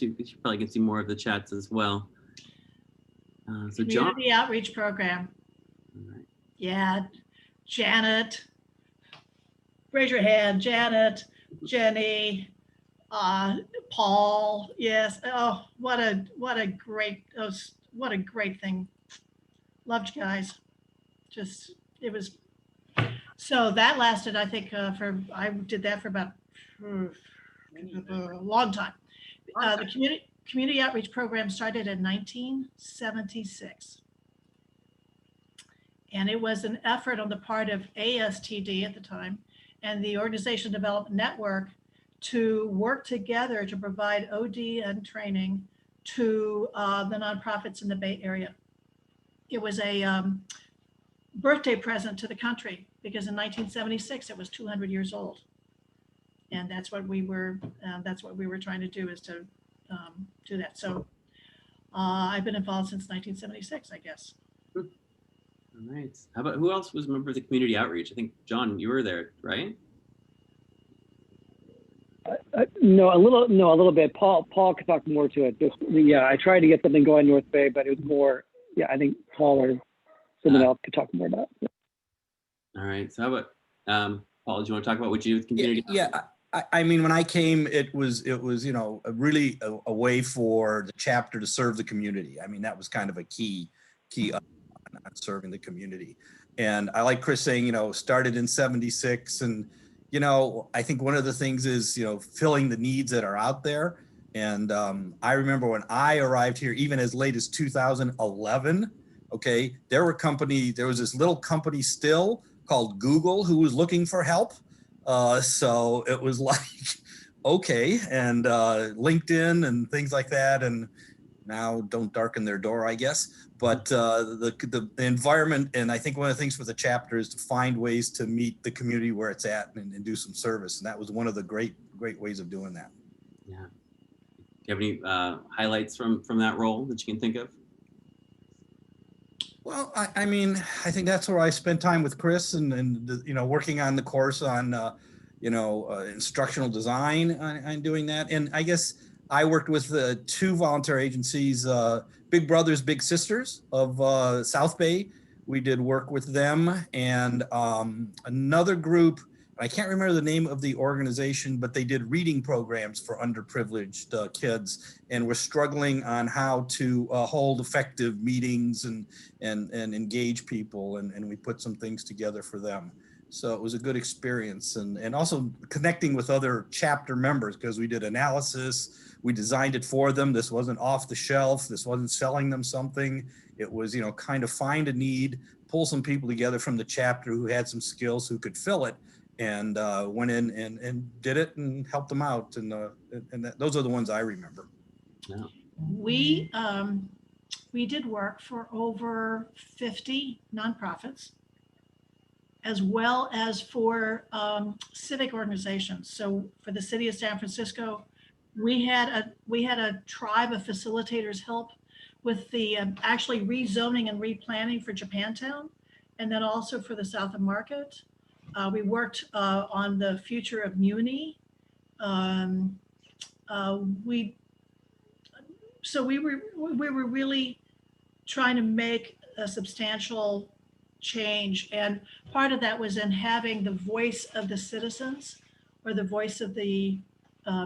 you probably can see more of the chats as well. So John. Community outreach program. All right. Yeah, Janet. Raise your hand, Janet, Jenny, Paul. Yes. Oh, what a great thing. Loved you guys. Just it was. So that lasted, I think, I did that for about a long time. The community outreach program started in 1976. And it was an effort on the part of ASTD at the time and the Organization Development Network to work together to provide ODN training to the nonprofits in the Bay Area. It was a birthday present to the country because in 1976 it was 200 years old, and that's what we were trying to do, is to do that. So I've been involved since 1976, I guess. All right. How about, who else was a member of the community outreach? I think John, you were there, right? No, a little bit. Paul could talk more to it. I tried to get something going North Bay, but it was more. Yeah, I think Paul or someone else could talk more about it. All right. So how about Paul? Do you want to talk about what you do with community? Yeah. I mean, when I came, it was really a way for the chapter to serve the community. I mean, that was kind of a key on serving the community. And I like Chris saying, started in 76, and I think one of the things is, filling the needs that are out there. And I remember when I arrived here, even as late as 2011, okay, there was this little company still called Google who was looking for help. So it was like, okay, and LinkedIn and things like that. And now don't darken their door, I guess. But the environment, and I think one of the things for the chapter is to find ways to meet the community where it's at and do some service. And that was one of the great ways of doing that. Yeah. Do you have any highlights from that role that you can think of? Well, I mean, I think that's where I spent time with Chris and working on the course on, instructional design on doing that. And I guess I worked with the two volunteer agencies, Big Brothers Big Sisters of South Bay. We did work with them, and another group, I can't remember the name of the organization, but they did reading programs for underprivileged kids, and were struggling on how to hold effective meetings and engage people, and we put some things together for them. So it was a good experience, and also connecting with other chapter members, because we did analysis, we designed it for them. This wasn't off the shelf. This wasn't selling them something. It was, kind of find a need, pull some people together from the chapter who had some skills, who could fill it, and went in and did it and helped them out. And those are the ones I remember. Yeah. We did work for over 50 nonprofits, as well as for civic organizations. So for the city of San Francisco, we had a tribe of facilitators help with the actually rezoning and replanning for Japantown, and then also for the South of Market. We worked on the future of Muni. We were really trying to make a substantial change, and part of that was in having the voice of the citizens, or the voice of the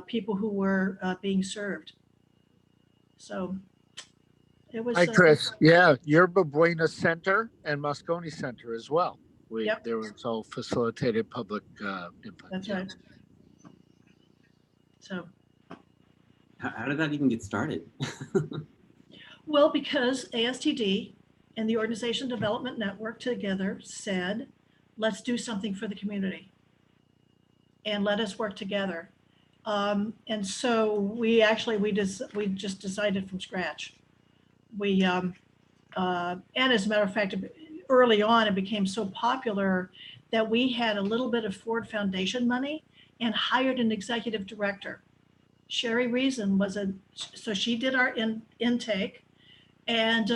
people who were being served. So it was. Hi, Chris. Yeah, Yerba Buena Center and Moscone Center as well. Yep. There was all facilitated public input. That's right. So. How did that even get started? Well, because ASTD and the Organization Development Network together said, let's do something for the community and let us work together. And so we just decided from scratch. And as a matter of fact, early on, it became so popular that we had a little bit of Ford Foundation money and hired an executive director. Sherry Reason so she did our intake, and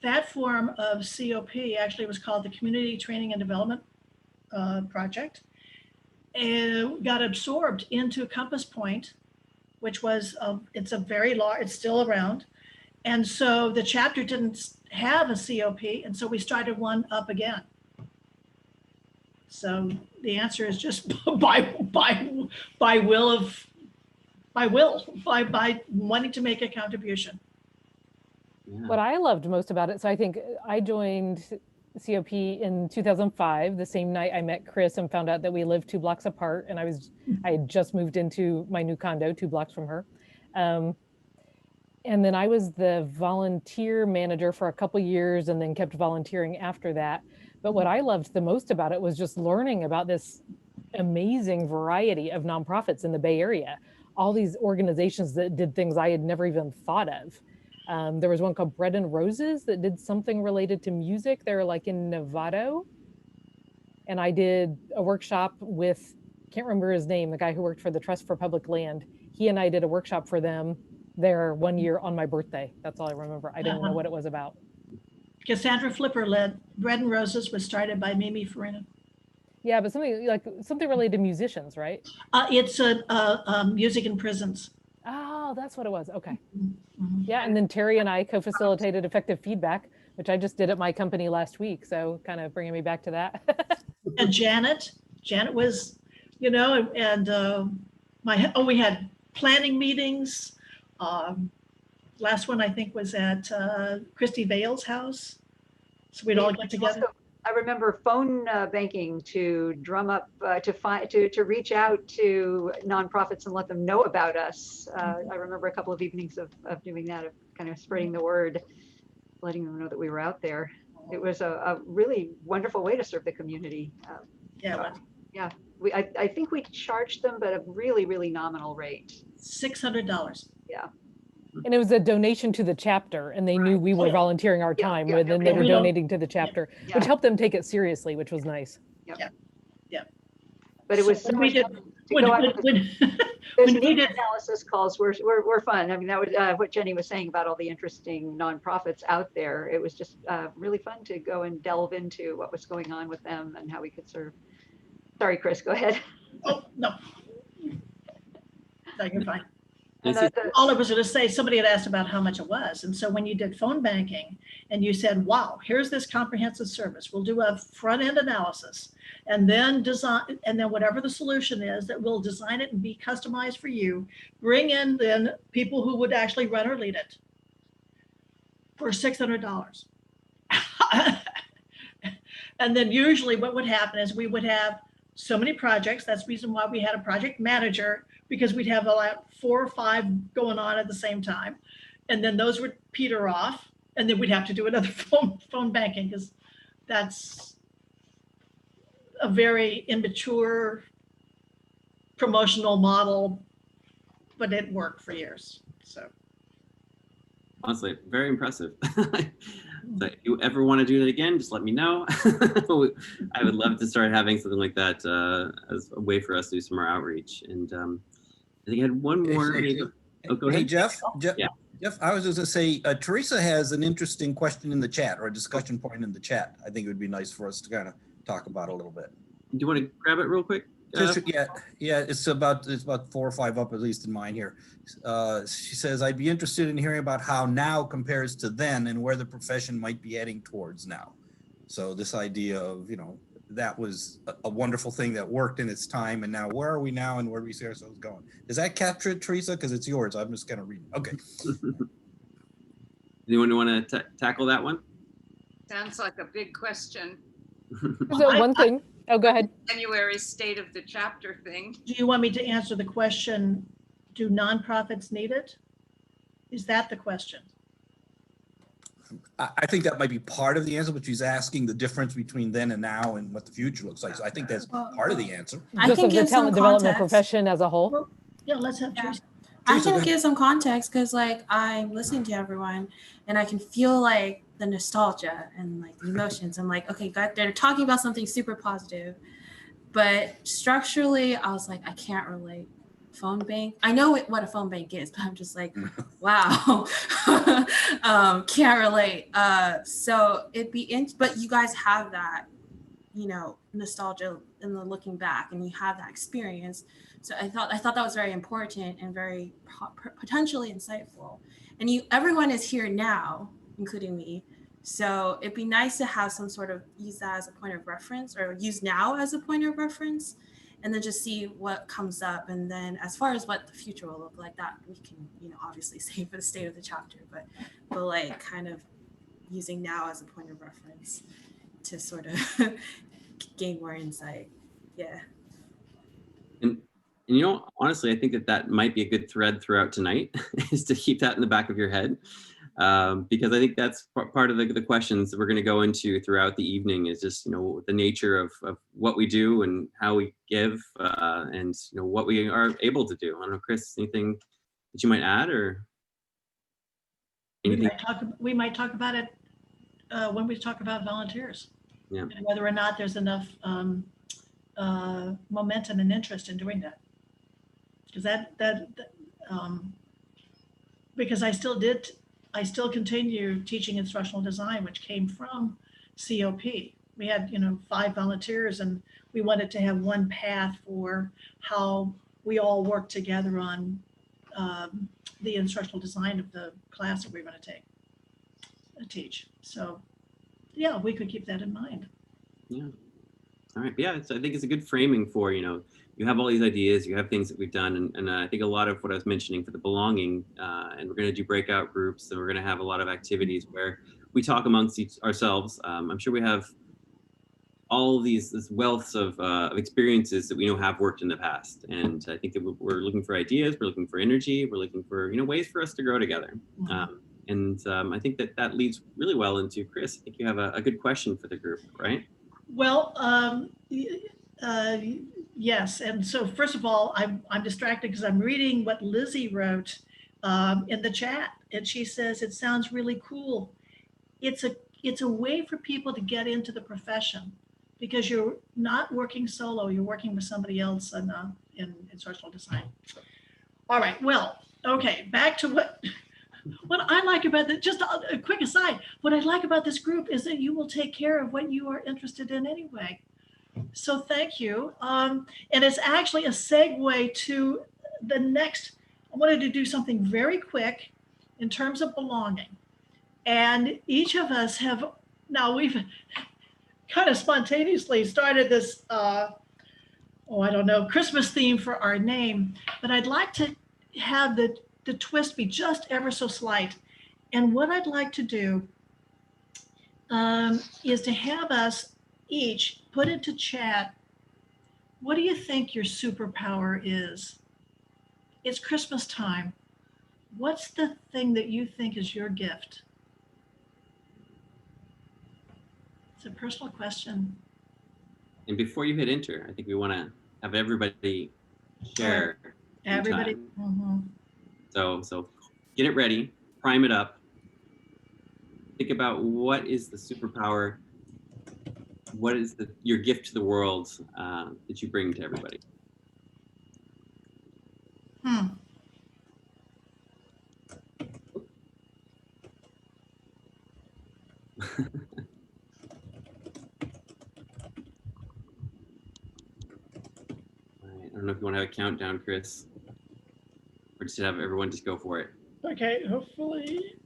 that form of COP actually was called the Community Training and Development Project, and got absorbed into Compass Point, which was, it's a very large, it's still around. And so the chapter didn't have a COP, and so we started one up again. So the answer is just by wanting to make a contribution. Yeah. What I loved most about it, so I think I joined COP in 2005, the same night I met Chris and found out that we lived 2 blocks apart, and I had just moved into my new condo 2 blocks from her. And then I was the volunteer manager for a couple years and then kept volunteering after that. But what I loved the most about it was just learning about this amazing variety of nonprofits in the Bay Area, all these organizations that did things I had never even thought of. There was one called Bread and Roses that did something related to music. They were like in Novato. And I did a workshop with, can't remember his name, the guy who worked for the Trust for Public Land. He and I did a workshop for them there one year on my birthday. That's all I remember. I didn't know what it was about. Cassandra Flipper led Bread and Roses, was started by Mimi Farina. Yeah, but something related to musicians, right? It's a music in prisons. Oh, that's what it was. Okay. Mhm. Yeah, and then Terry and I co-facilitated effective feedback, which I just did at my company last week. So kind of bringing me back to that. And Janet was, you know, and we had planning meetings. Last one I think was at Christy Vale's house. So we'd all get together. Also, I remember phone banking to drum up, to reach out to nonprofits and let them know about us. I remember a couple of evenings of doing that, of kind of spreading the word, letting them know that we were out there. It was a really wonderful way to serve the community. Yeah, I think we charged them, but a really, really nominal rate. $600. Yeah. And it was a donation to the chapter, and they knew we were volunteering our time with, and they were donating to the chapter, which helped them take it seriously, which was nice. But it was So so we much did, fun to go out to those when we need did, analysis calls were fun. I mean, that was what Jenny was saying about all the interesting nonprofits out there. It was just really fun to go and delve into what was going on with them and how we could serve. Sorry, Chris, go ahead. oh, no. No, you're fine. And All I was going to say, somebody had asked about how much it was. And so when you did phone banking and you said, wow, here's this comprehensive service, we'll do a front end analysis and then design, and then whatever the solution is that we'll design it and be customized for you, bring in then people who would actually run or lead it for $600. And then usually what would happen is we would have so many projects. That's the reason why we had a project manager, because we'd have about 4 or 5 going on at the same time. And then those would peter off, and then we'd have to do another phone banking, because that's a very immature promotional model, but it worked for years. So Honestly, very impressive. So if you ever want to do that again, just let me know. I would love to start having something like that as a way for us to do some more outreach. And I think I had one more. Go ahead. Hey, Jeff, Yeah. Jeff, I was just gonna say, Teresa has an interesting question in the chat, or a discussion point in the chat. I think it would be nice for us to kind of talk about a little bit. Do you want to grab it real quick? Yeah, it's about 4 or 5 up, at least in mine here. She says, I'd be interested in hearing about how now compares to then and where the profession might be heading towards now. So this idea of, that was a wonderful thing that worked in its time, and now where are we now and where do we see ourselves going? Does that capture it, Teresa? Because it's yours. I'm just gonna read it. Okay. Anyone want to tackle that one? Sounds like a big question. So one thing, oh, go ahead. January state of the chapter thing. do you want me to answer the question, do nonprofits need it? Is that the question? I think that might be part of the answer, but she's asking the difference between then and now and what the future looks like. So I think that's part of the answer. I Just can of the give some talent development context. profession as a whole. Well, yeah, let's have Yeah. Teresa. I Teresa, go can ahead. give some context because I'm listening to everyone and I can feel the nostalgia and the emotions. I'm like, okay, God, they're talking about something super positive, but structurally I was like, I can't relate. Phone bank. I know what a phone bank is, but I'm just like, wow, can't relate. So it'd be but you guys have that, nostalgia in the looking back, and you have that experience. So I thought that was very important and very potentially insightful. And everyone is here now, including me. So it'd be nice to have some sort of use that as a point of reference, or use now as a point of reference, and then just see what comes up. And then as far as what the future will look like, that we can, obviously say for the state of the chapter, but like kind of using now as a point of reference to sort of gain more insight. Yeah. And honestly, I think that might be a good thread throughout tonight is to keep that in the back of your head. Because I think that's part of the questions that we're going to go into throughout the evening is just, the nature of what we do and how we give and, what we are able to do. I don't know, Chris, anything that you might add or anything? We might talk about it when we talk about volunteers. Yeah. And whether or not there's enough momentum and interest in doing that. Because because I still continue teaching instructional design, which came from COP. We had, 5 volunteers, and we wanted to have one path for how we all work together on the instructional design of the class that we were going to teach. So, yeah, we could keep that in mind. Yeah. All right. Yeah. So I think it's a good framing for, you have all these ideas, you have things that we've done. And I think a lot of what I was mentioning for the belonging, and we're going to do breakout groups, and we're going to have a lot of activities where we talk amongst ourselves. I'm sure we have all these wealths of experiences that we know have worked in the past. And I think that we're looking for ideas, we're looking for energy, we're looking for, ways for us to grow together. Mm-hmm. I think that leads really well into Chris. I think you have a good question for the group, right? Well, yes. And so first of all, I'm distracted because I'm reading what Lizzie wrote in the chat. And she says, it sounds really cool. It's a way for people to get into the profession because you're not working solo, you're working with somebody else in instructional design. All right, well, okay, back to what I like about it, just a quick aside, what I like about this group is that you will take care of what you are interested in anyway. So thank you. And it's actually a segue to the next. I wanted to do something very quick in terms of belonging. And each of us we've kind of spontaneously started this, Christmas theme for our name, but I'd like to have the twist be just ever so slight. And what I'd like to do is to have us each put into chat, what do you think your superpower is? It's Christmas time. What's the thing that you think is your gift? It's a personal question. And before you hit enter, I think we want to have everybody share. Everybody. Mm-hmm. So get it ready, prime it up. Think about what is the superpower, what is your gift to the world that you bring to everybody. I don't know if you want to have a countdown, Chris, or just have everyone just go for it. Okay, hopefully.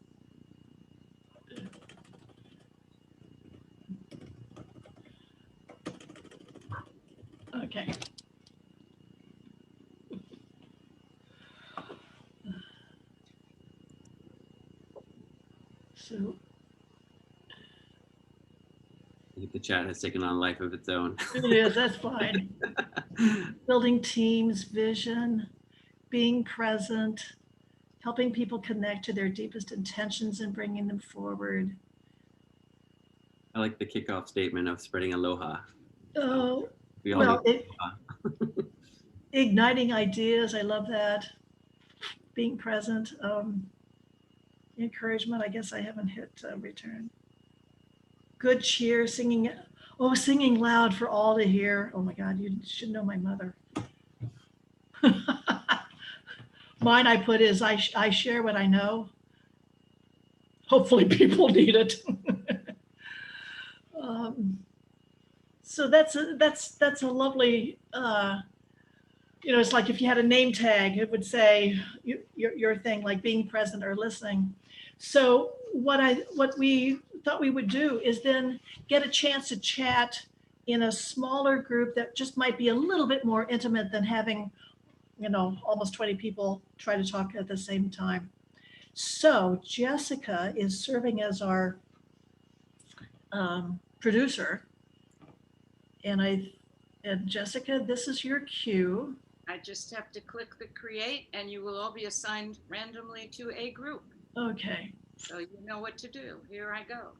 Okay. So I think the chat has taken on a life of its own. it is, that's fine. Building teams, vision, being present, helping people connect to their deepest intentions and bringing them forward. I like the kickoff statement of spreading aloha. Oh, We all well, need aloha. igniting ideas, I love that. Being present, encouragement, I guess I haven't hit return. Good cheer, singing loud for all to hear. Oh my God, you should know my mother. Mine I put is I share what I know. Hopefully people need it. So that's a lovely it's like if you had a name tag, it would say your thing, like being present or listening. So what we thought we would do is then get a chance to chat in a smaller group that just might be a little bit more intimate than having, almost 20 people try to talk at the same time. So Jessica is serving as our producer. And Jessica, this is your cue. I just have to click the create and you will all be assigned randomly to a group. Okay. So you know what to do. Here I go.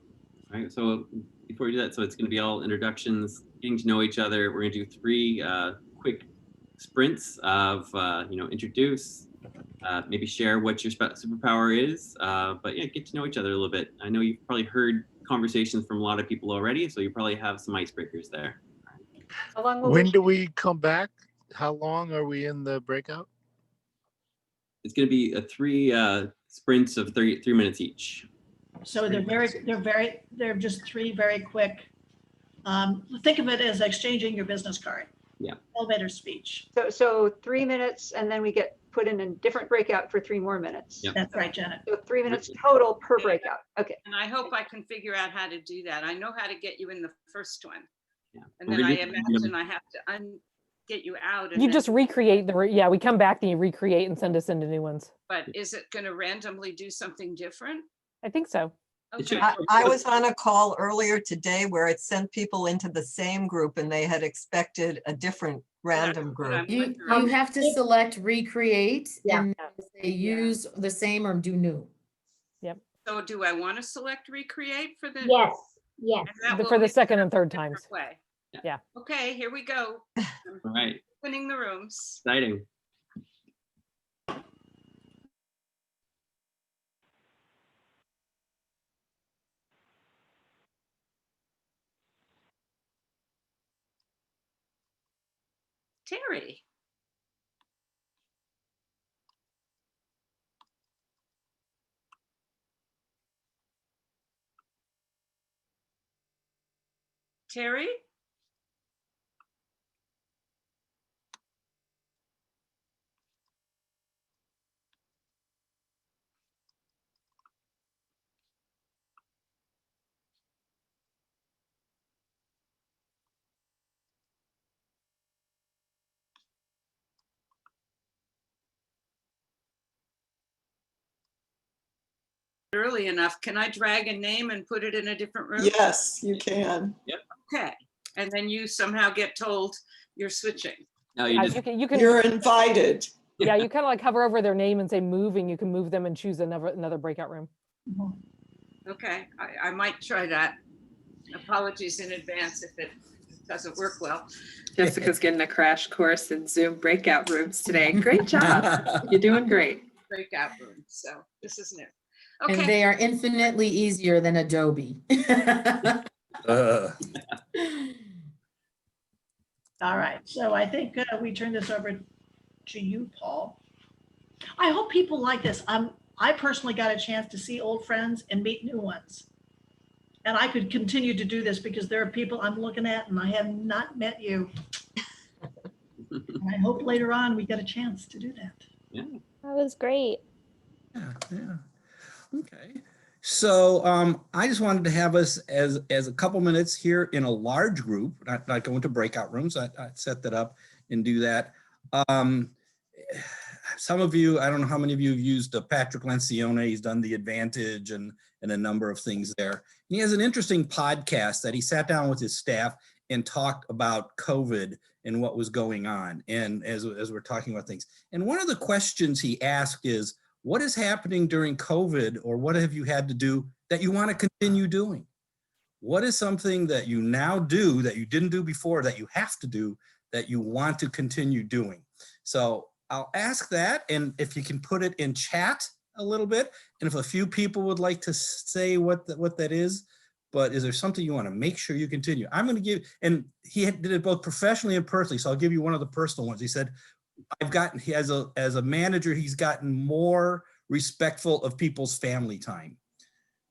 All right, so before we do that, so it's going to be all introductions, getting to know each other. We're going to do 3 quick sprints of, introduce, maybe share what your superpower is, but yeah, get to know each other a little bit. I know you've probably heard conversations from a lot of people already, so you probably have some icebreakers there. How long will When do we come back? How long are we in the breakout? It's going to be a 3 sprints of 3 minutes each. So they're just 3 very quick. Think of it as exchanging your business card. Yeah. Elevator speech. So 3 minutes, and then we get put in a different breakout for 3 more minutes. Yep. That's right, Janet. So 3 minutes total per breakout. Okay. And I hope I can figure out how to do that. I know how to get you in the first one. Yeah. And then I imagine I have to get you out. And You then, just recreate we come back, then you recreate and send us into new ones. but is it going to randomly do something different? I think so. Okay. I was on a call earlier today where it sent people into the same group and they had expected a different random group. You have to select recreate and say use the same or do new. So do I want to select recreate for the? Yes, yes. For the second and third times. Way. Yeah. Okay, here we go. All right. Opening the rooms. Exciting. Terry. Terry? Early enough. Can I drag a name and put it in a different room? Yes, you can. Yep. Okay. And then you somehow get told you're switching. No, you just, you can You're invited. yeah, you kind of like hover over their name and say move, and you can move them and choose another breakout room. Okay, I might try that. Apologies in advance if it doesn't work well. Jessica's getting a crash course in Zoom breakout rooms today. Great job. You're doing great. Breakout rooms, so this is new. And Okay, they are infinitely easier than Adobe. All right. So I think we turn this over to you, Paul. I hope people like this. I personally got a chance to see old friends and meet new ones. And I could continue to do this because there are people I'm looking at and I have not met you. And I hope later on we get a chance to do that. yeah. That was great. Yeah. Okay. So I just wanted to have us as a couple minutes here in a large group, not going to breakout rooms. I set that up and do that. Some of you, I don't know how many of you have used Patrick Lencioni. He's done The Advantage and a number of things there. And he has an interesting podcast that he sat down with his staff and talked about COVID and what was going on. And as we're talking about things. And one of the questions he asked is, what is happening during COVID, or what have you had to do that you want to continue doing? What is something that you now do that you didn't do before that you have to do that you want to continue doing? So I'll ask that, and if you can put it in chat a little bit, and if a few people would like to say what that is, but is there something you want to make sure you continue? I'm going to give, and he did it both professionally and personally, so I'll give you one of the personal ones. He said, as a manager, he's gotten more respectful of people's family time,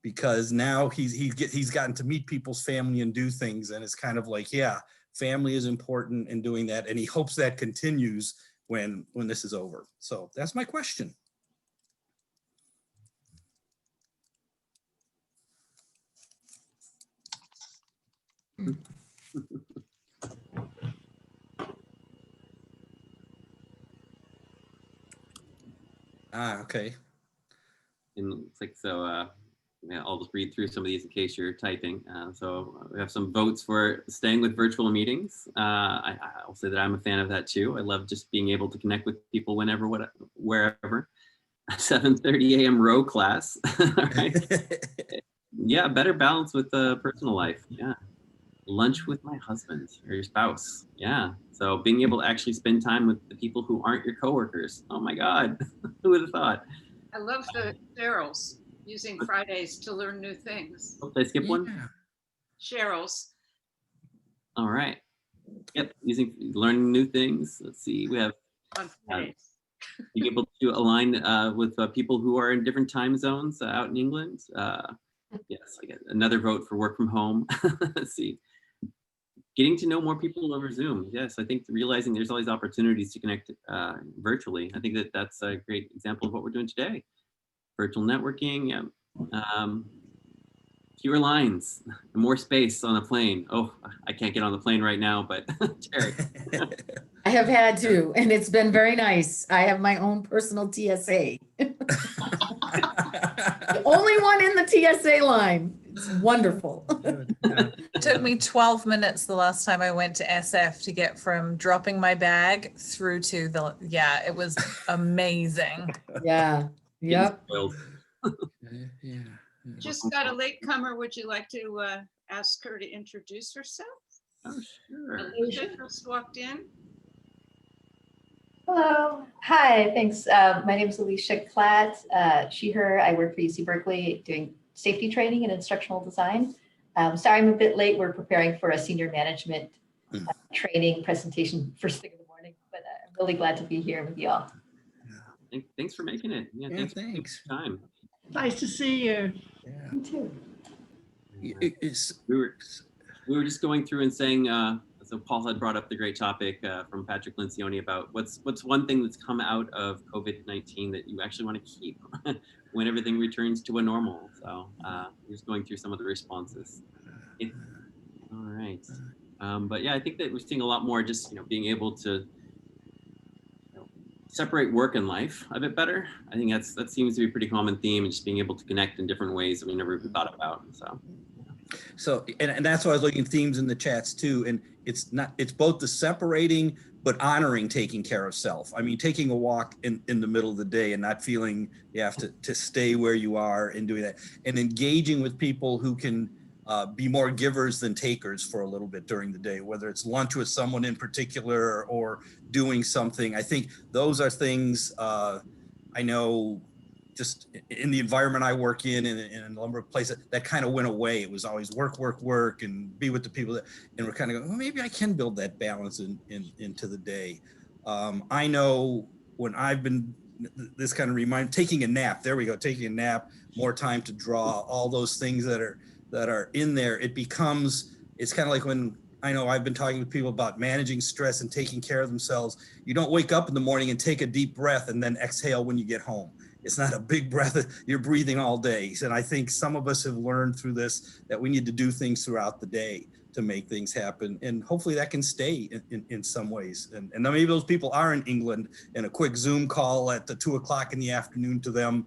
because now he's gotten to meet people's family and do things, and it's kind of like, yeah, family is important in doing that, and he hopes that continues when this is over. So that's my question. Okay. And it's like, so yeah, I'll just read through some of these in case you're typing. So we have some votes for staying with virtual meetings. I'll say that I'm a fan of that too. I love just being able to connect with people whenever, wherever. 7:30 a.m. row class. Right? Yeah, better balance with personal life. Yeah. Lunch with my husband or your spouse. Yeah. So being able to actually spend time with the people who aren't your coworkers. Oh my God. Who would have thought? I love the Cheryl's, using Fridays to learn new things. Oh, did I skip one? Cheryl's. All right. Yep. Learning new things. Let's see. We have On Fridays. being able to align with people who are in different time zones out in England. Yes, I get another vote for work from home. Let's see. Getting to know more people over Zoom. Yes, I think realizing there's all these opportunities to connect virtually. I think that that's a great example of what we're doing today. Virtual networking, yeah. Fewer lines, more space on a plane. Oh, I can't get on the plane right now, but Terry. I have had to, and it's been very nice. I have my own personal TSA. The only one in the TSA line. It's wonderful. It took me 12 minutes the last time I went to SF to get from dropping my bag through to the, yeah, it was amazing. Yeah. Yep. Yeah. Just got a latecomer. Would you like to ask her to introduce herself? Oh, sure. Alicia just walked in. Hello. Hi, thanks. My name is Alicia Klatt, she, her. I work for UC Berkeley doing safety training and instructional design. Sorry I'm a bit late. We're preparing for a senior management training presentation first thing in the morning, but I'm really glad to be here with you all. Thanks for making it. Yeah, thanks. For taking the time. Nice to see you. Yeah. Me too. We were just going through and saying, so Paul had brought up the great topic from Patrick Lencioni about what's one thing that's come out of COVID-19 that you actually want to keep when everything returns to a normal. So we're just going through some of the responses. All right. But yeah, I think that we're seeing a lot more just, being able to separate work and life a bit better. I think that seems to be a pretty common theme, and just being able to connect in different ways that we never even thought about. So, and that's why I was looking at themes in the chats too. And it's both the separating, but honoring taking care of self. I mean, taking a walk in the middle of the day and not feeling you have to stay where you are and doing that, and engaging with people who can be more givers than takers for a little bit during the day, whether it's lunch with someone in particular or doing something. I think those are things I know just in the environment I work in a number of places that kind of went away. It was always work, and be with the people and we're kind of going, well, maybe I can build that balance into the day. I know when I've been, this kind of taking a nap, there we go, taking a nap, more time to draw, all those things that are in there, it's kind of like when I know I've been talking with people about managing stress and taking care of themselves. You don't wake up in the morning and take a deep breath and then exhale when you get home. It's not a big breath, you're breathing all day. And I think some of us have learned through this that we need to do things throughout the day to make things happen. And hopefully that can stay in some ways. And then maybe those people are in England, and a quick Zoom call at the 2 o'clock in the afternoon to them,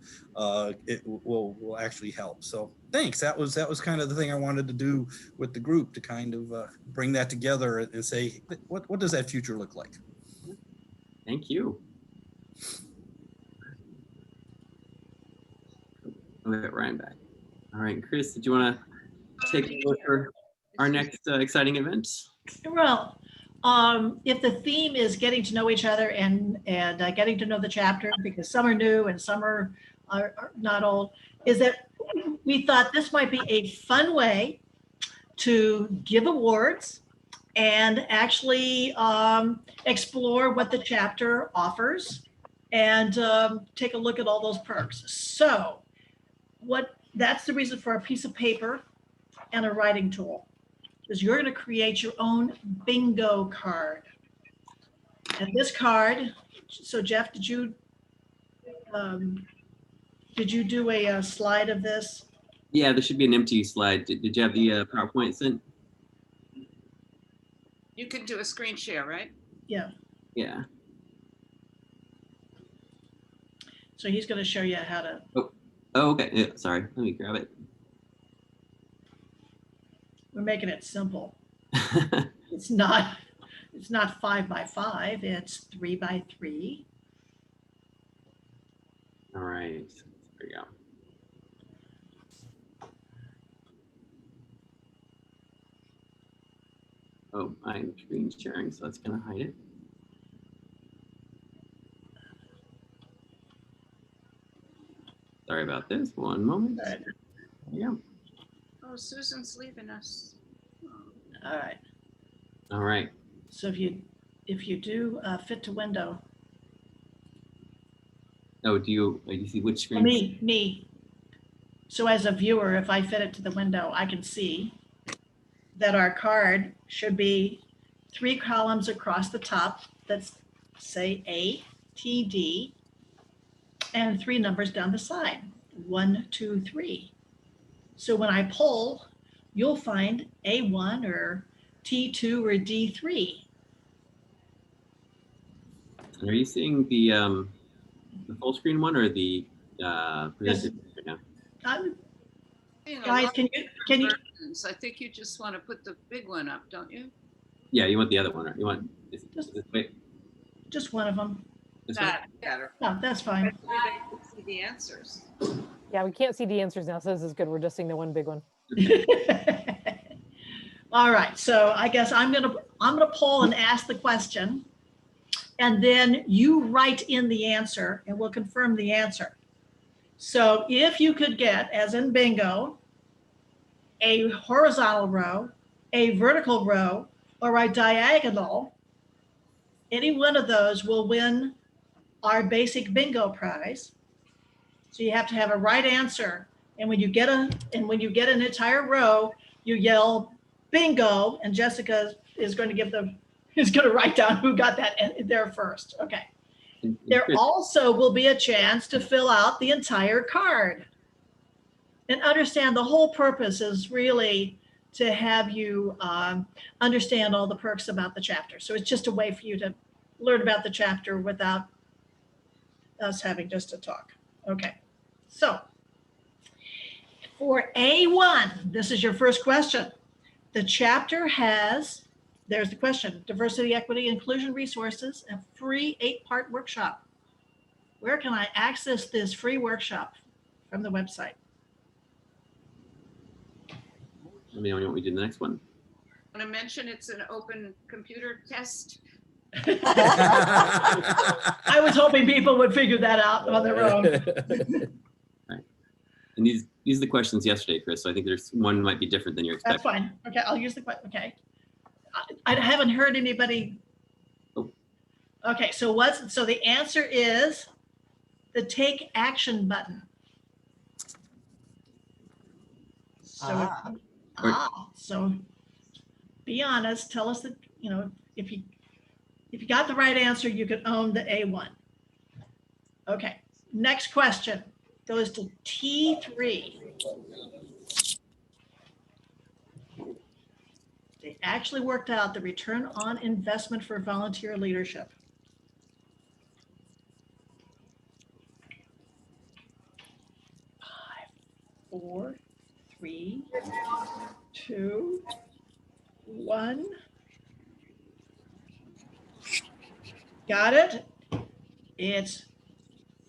it will actually help. So thanks. That was kind of the thing I wanted to do with the group, to kind of bring that together and say, what does that future look like? Thank you. We'll get Ryan back. All right, Chris, did you want to take a look for our next exciting event? Well, if the theme is getting to know each other and getting to know the chapter, because some are new and some are not old, is that we thought this might be a fun way to give awards and actually explore what the chapter offers and take a look at all those perks. So that's the reason for a piece of paper and a writing tool, is you're going to create your own bingo card. And this card So Jeff, did you do a slide of this? Yeah, there should be an empty slide. Did you have the PowerPoint sent? You can do a screen share, right? Yeah. Yeah. So he's going to show you how to. Oh, okay. Yeah, sorry. Let me grab it. We're making it simple. It's not 5 by 5. It's 3 by 3. All right. There we go. Oh, I'm screen sharing, so that's going to hide it. Sorry about this. One moment. Yeah. Oh, Susan's leaving us. All right. All right. So if you do fit to window. Oh, do you see which screen? Me. So as a viewer, if I fit it to the window, I can see that our card should be 3 columns across the top that say ATD and 3 numbers down the side, 1, 2, 3. So when I pull, you'll find A1 or T2 or D3. Are you seeing the full screen one or the presented right now? Guys, can you? Versions. I think you just want to put the big one up, don't you? Yeah, you want the other one. Or you want wait. Just one of them. This one? Better. No, that's fine. Hopefully they can see the answers. Yeah, we can't see the answers now, so this is good. We're just seeing the one big one. All right, so I guess I'm gonna poll and ask the question, and then you write in the answer, and we'll confirm the answer. So if you could get, as in bingo, a horizontal row, a vertical row, or a diagonal, any one of those will win our basic bingo prize. So you have to have a right answer, and when you get an entire row, you yell bingo, and Jessica is going to write down who got that there first. Okay. There also will be a chance to fill out the entire card. And understand the whole purpose is really to have you understand all the perks about the chapter. So it's just a way for you to learn about the chapter without us having just to talk. Okay, so for A1, this is your first question. The chapter has, there's the question, diversity, equity, inclusion resources, a free 8-part workshop. Where can I access this free workshop? From the website. Let me know when we do the next one. I want to mention it's an open computer test. I was hoping people would figure that out on their own. Right. And these are the questions yesterday, Chris. So I think there's one might be different than you expect. That's fine. Okay, I'll use the question. Okay. I haven't heard anybody. Oh. Okay, so the answer is the take action button. So so be honest, tell us that, if you got the right answer, you could own the A1. Okay, next question goes to T3. They actually worked out the return on investment for volunteer leadership. Five, 4, 3, 2, 1. Got it? It's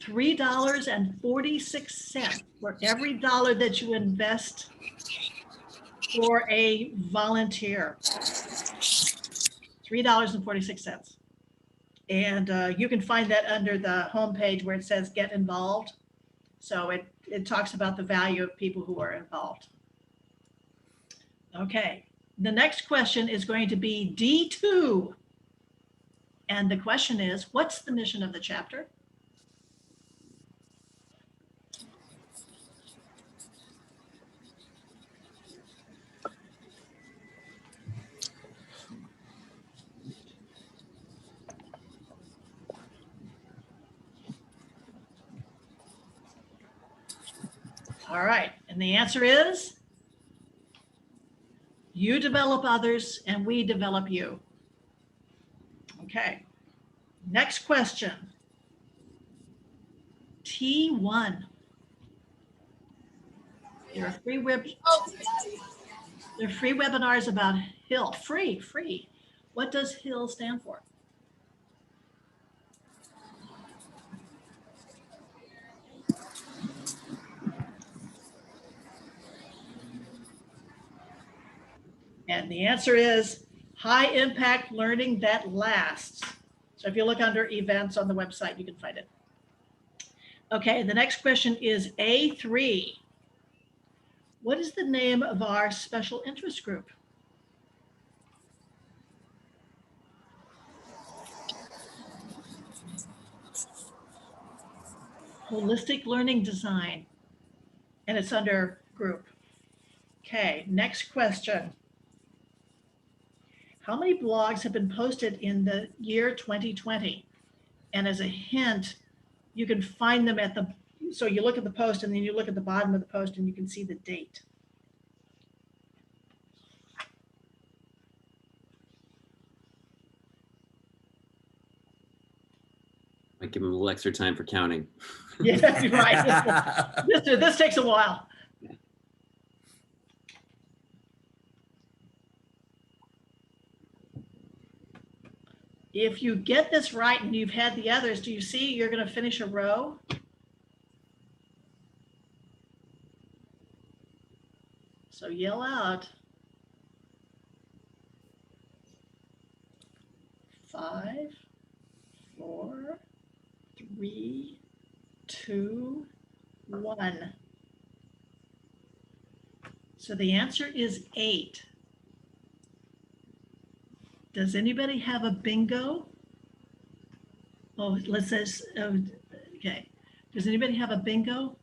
$3.46 for every dollar that you invest for a volunteer. $3.46. And you can find that under the homepage where it says get involved. So it talks about the value of people who are involved. Okay, the next question is going to be D2. And the question is, what's the mission of the chapter? All right, and the answer is you develop others and we develop you. Okay, next question. T1. There are free webinars about HIL. Free. What does HIL stand for? And the answer is high impact learning that lasts. So if you look under events on the website, you can find it. Okay, the next question is A3. What is the name of our special interest group? Holistic Learning Design, and it's under group. Okay, next question. How many blogs have been posted in the year 2020? And as a hint, you can find them at the, so you look at the post and then you look at the bottom of the post and you can see the date. Might give them a little extra time for counting. Yeah, right. This takes a while. If you get this right and you've had the others, do you see you're going to finish a row? So yell out. 5, 4, 3, 2, 1. So the answer is 8. Does anybody have a bingo? Oh, let's say, okay. Does anybody have a bingo?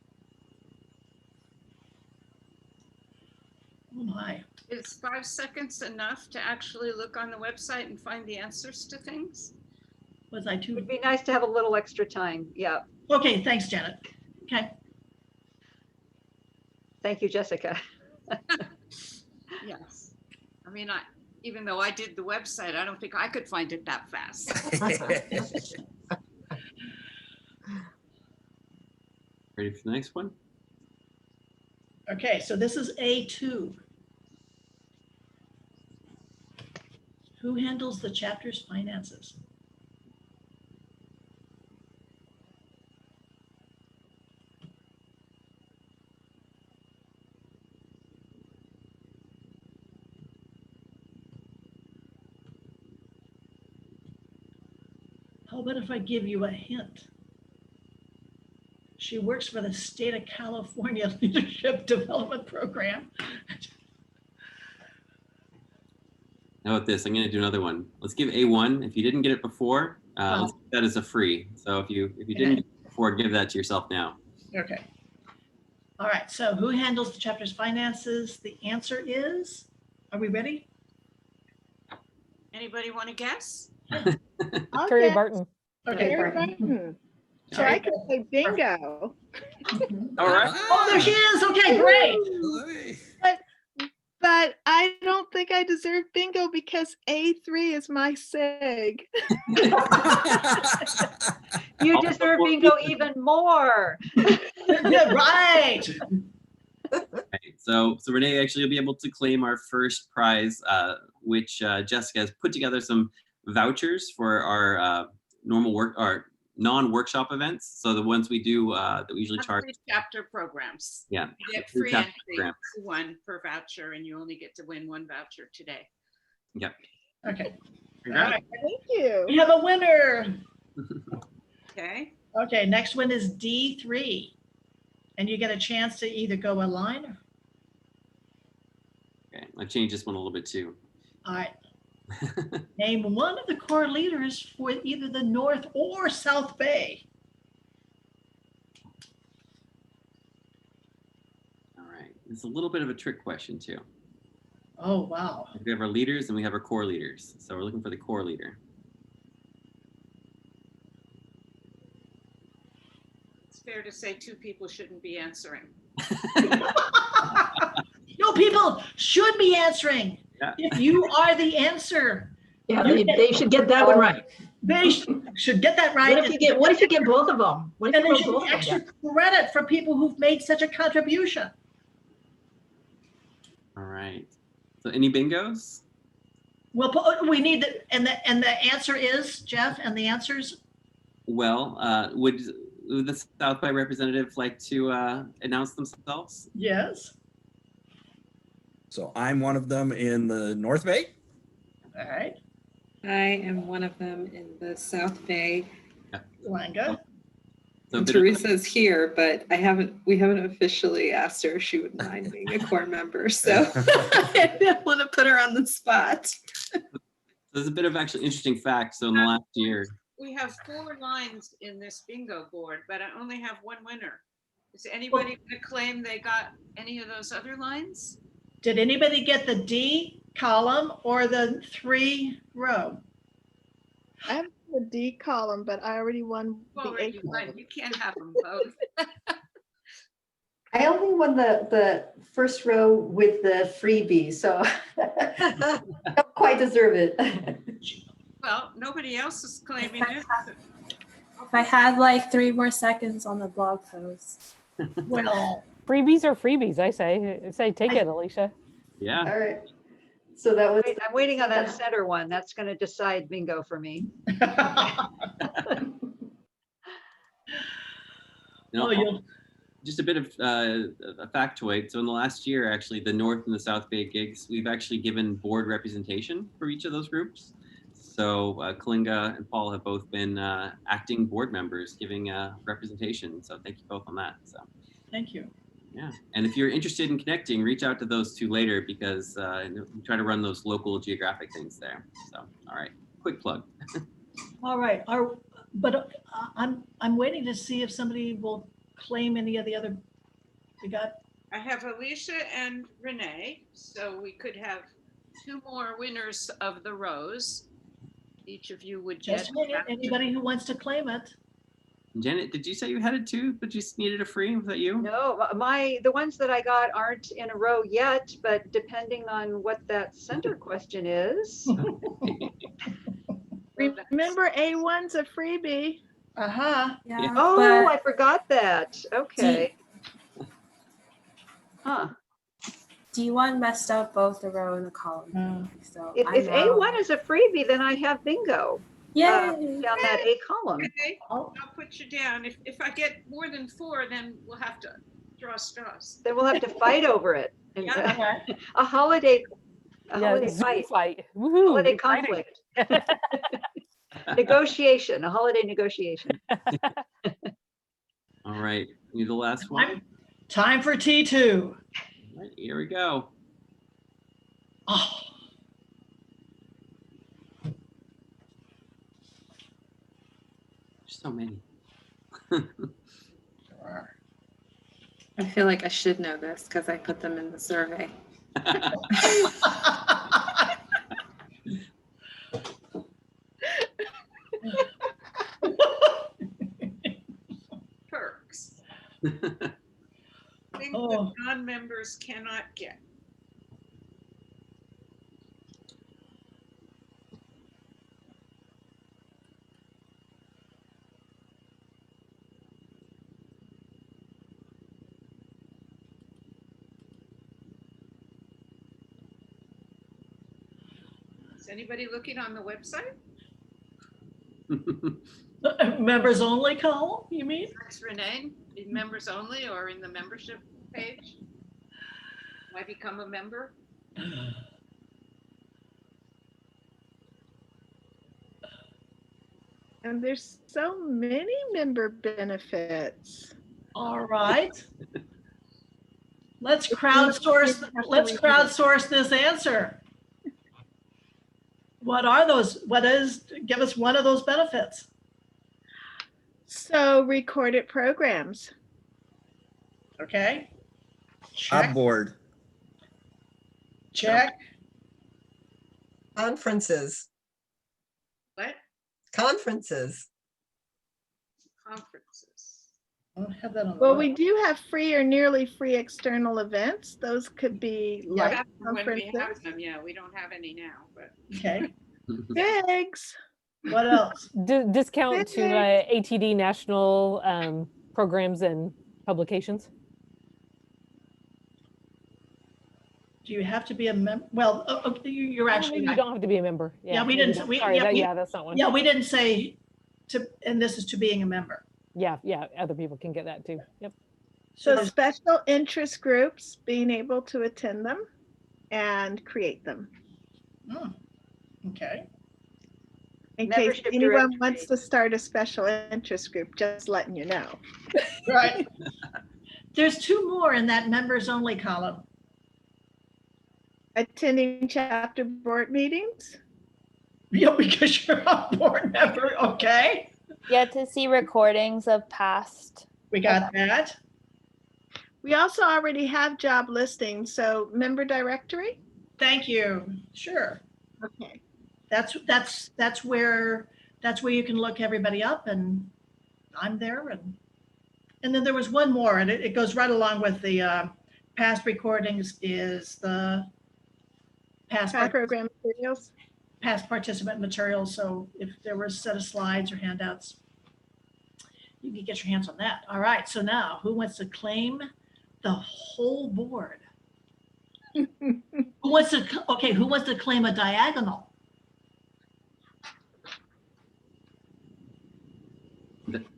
Oh my. Is 5 seconds enough to actually look on the website and find the answers to things? Was I too? It'd be nice to have a little extra time. Yeah. Okay, thanks, Janet. Okay. Thank you, Jessica. Yes. I mean, even though I did the website, I don't think I could find it that fast. Ready for the next one? Okay, so this is A2. Who handles the chapter's finances? How about if I give you a hint? She works for the State of California Leadership Development Program. How about this? I'm going to do another one. Let's give A1. If you didn't get it before, let's give that as a free. So if you didn't get it before, give that to yourself now. Okay. All right. So who handles the chapter's finances? The answer is, are we ready? Anybody want to guess? Terry Barton. Okay. Terry Barton. So I could say bingo. All right. Oh, there she is. Okay, great. But I don't think I deserve bingo because A3 is my SIG. You deserve bingo even more. Right. Okay, so Renee, actually, you'll be able to claim our first prize, which Jessica has put together some vouchers for our normal work, our non-workshop events. So the ones we do that we usually charge. Chapter programs. Yeah. You get Free free chapter entry, programs. 1 per voucher, and you only get to win 1 voucher today. Yep. Okay. Congrats. All right. Thank you. We have a winner. Okay. Okay, next one is D3. And you get a chance to either go online or, Okay, I changed this one a little bit too. all right. Name one of the core leaders for either the North or South Bay. All right, it's a little bit of a trick question too. Oh, wow. We have our leaders and we have our core leaders. So we're looking for the core leader. it's fair to say two people shouldn't be answering. No, people should be answering. Yeah. If you are the answer. Yeah, you they should get that one right. They should get that right. What if you get both of them? What if And you they wrote should both get of them? extra credit for people who've made such a contribution. All right. So any bingos? Well, we need the, and the answer is, Jeff, and the answers? Well, would the South by representative like to announce themselves? Yes. So I'm one of them in the North Bay. All right. I am one of them in the South Bay. Langa. So Teresa's here, but we haven't officially asked her if she would mind being a core member. So I didn't want to put her on the spot. There's a bit of actually interesting fact. So in the last year, We have 4 lines in this bingo board, but I only have one winner. Is anybody going to claim they got any of those other lines? Did anybody get the D column or the 3 row? I have the D column, but I already won the A Already column. won. You can't have them both. I only won the first row with the freebie, so I don't quite deserve it. Well, nobody else is claiming it. If I had like 3 more seconds on the blog post. Well, freebies are freebies, I say. I say take it, Alicia. Yeah. All right. So that was. I'm waiting on that center one. That's going to decide bingo for me. Just a bit of a factoid. So in the last year, actually, the North and the South Bay gigs, we've actually given board representation for each of those groups. So Kalinga and Paul have both been acting board members, giving representation. So thank you both on that. So thank you. Yeah, and if you're interested in connecting, reach out to those two later because we try to run those local geographic things there. So all right, quick plug. All right. I'm waiting to see if somebody will claim any of the other. We got. I have Alicia and Renee, so we could have 2 more winners of the rows. Each of you would get. Just a minute. Anybody who wants to claim it. Janet, did you say you had it too, but you needed a free? Was that you? No, the ones that I got aren't in a row yet, but depending on what that center question is. Remember, A1's a freebie. Uh-huh. Yeah. Oh, I forgot that. Okay. Huh. D1 messed up both the row and the column. So If A1 is a freebie, then I have bingo. Yeah. Down that A column. Okay, I'll put you down. If I get more than 4, then we'll have to draw straws. Then we'll have to fight over it. And, Yeah. a holiday Zoom fight. Woohoo, holiday conflict. Negotiation, a holiday negotiation. All right, you the last one. Time for T2. All right, here we go. Oh. So many. I feel like I should know this because I put them in the survey. Perks. Things that non-members cannot get. Is anybody looking on the website? Members only column, you mean? Thanks, Renee. In members only or in the membership page? Why become a member? And there's so many member benefits. All right. Let's crowdsource this answer. What are those? Give us one of those benefits. So recorded programs. Okay. Check. Board. Check. Conferences. What? Conferences. Conferences. don't have that on the Well, web. we do have free or nearly free external events. Those could be Yeah, like that's when we conferences, have them. Yeah, we don't have any now, but. Okay. figs. What else? Discount to ATD national programs and publications. Do you have to be a member? Well, you're actually. You don't have to be a member. Yeah, we maybe didn't. not. Sorry, that's not one. Yeah, we didn't say to, and this is to being a member. Yeah, other people can get that too. Yep. So special interest groups, being able to attend them and create them. Okay. In Membership case anyone directory. wants to start a special interest group, just letting you know. Right. There's two more in that members only column. Attending chapter board meetings. Yeah, because you're a board member. Okay. Yeah, to see recordings of past. We got that. We also already have job listings, so member directory. Thank you. Sure. Okay. That's where you can look everybody up, and I'm there, and then there was one more, and it goes right along with the past recordings is the past program materials, past participant materials. So if there was a set of slides or handouts, you can get your hands on that. All right. So now, who wants to claim the whole board? Who wants to claim a diagonal?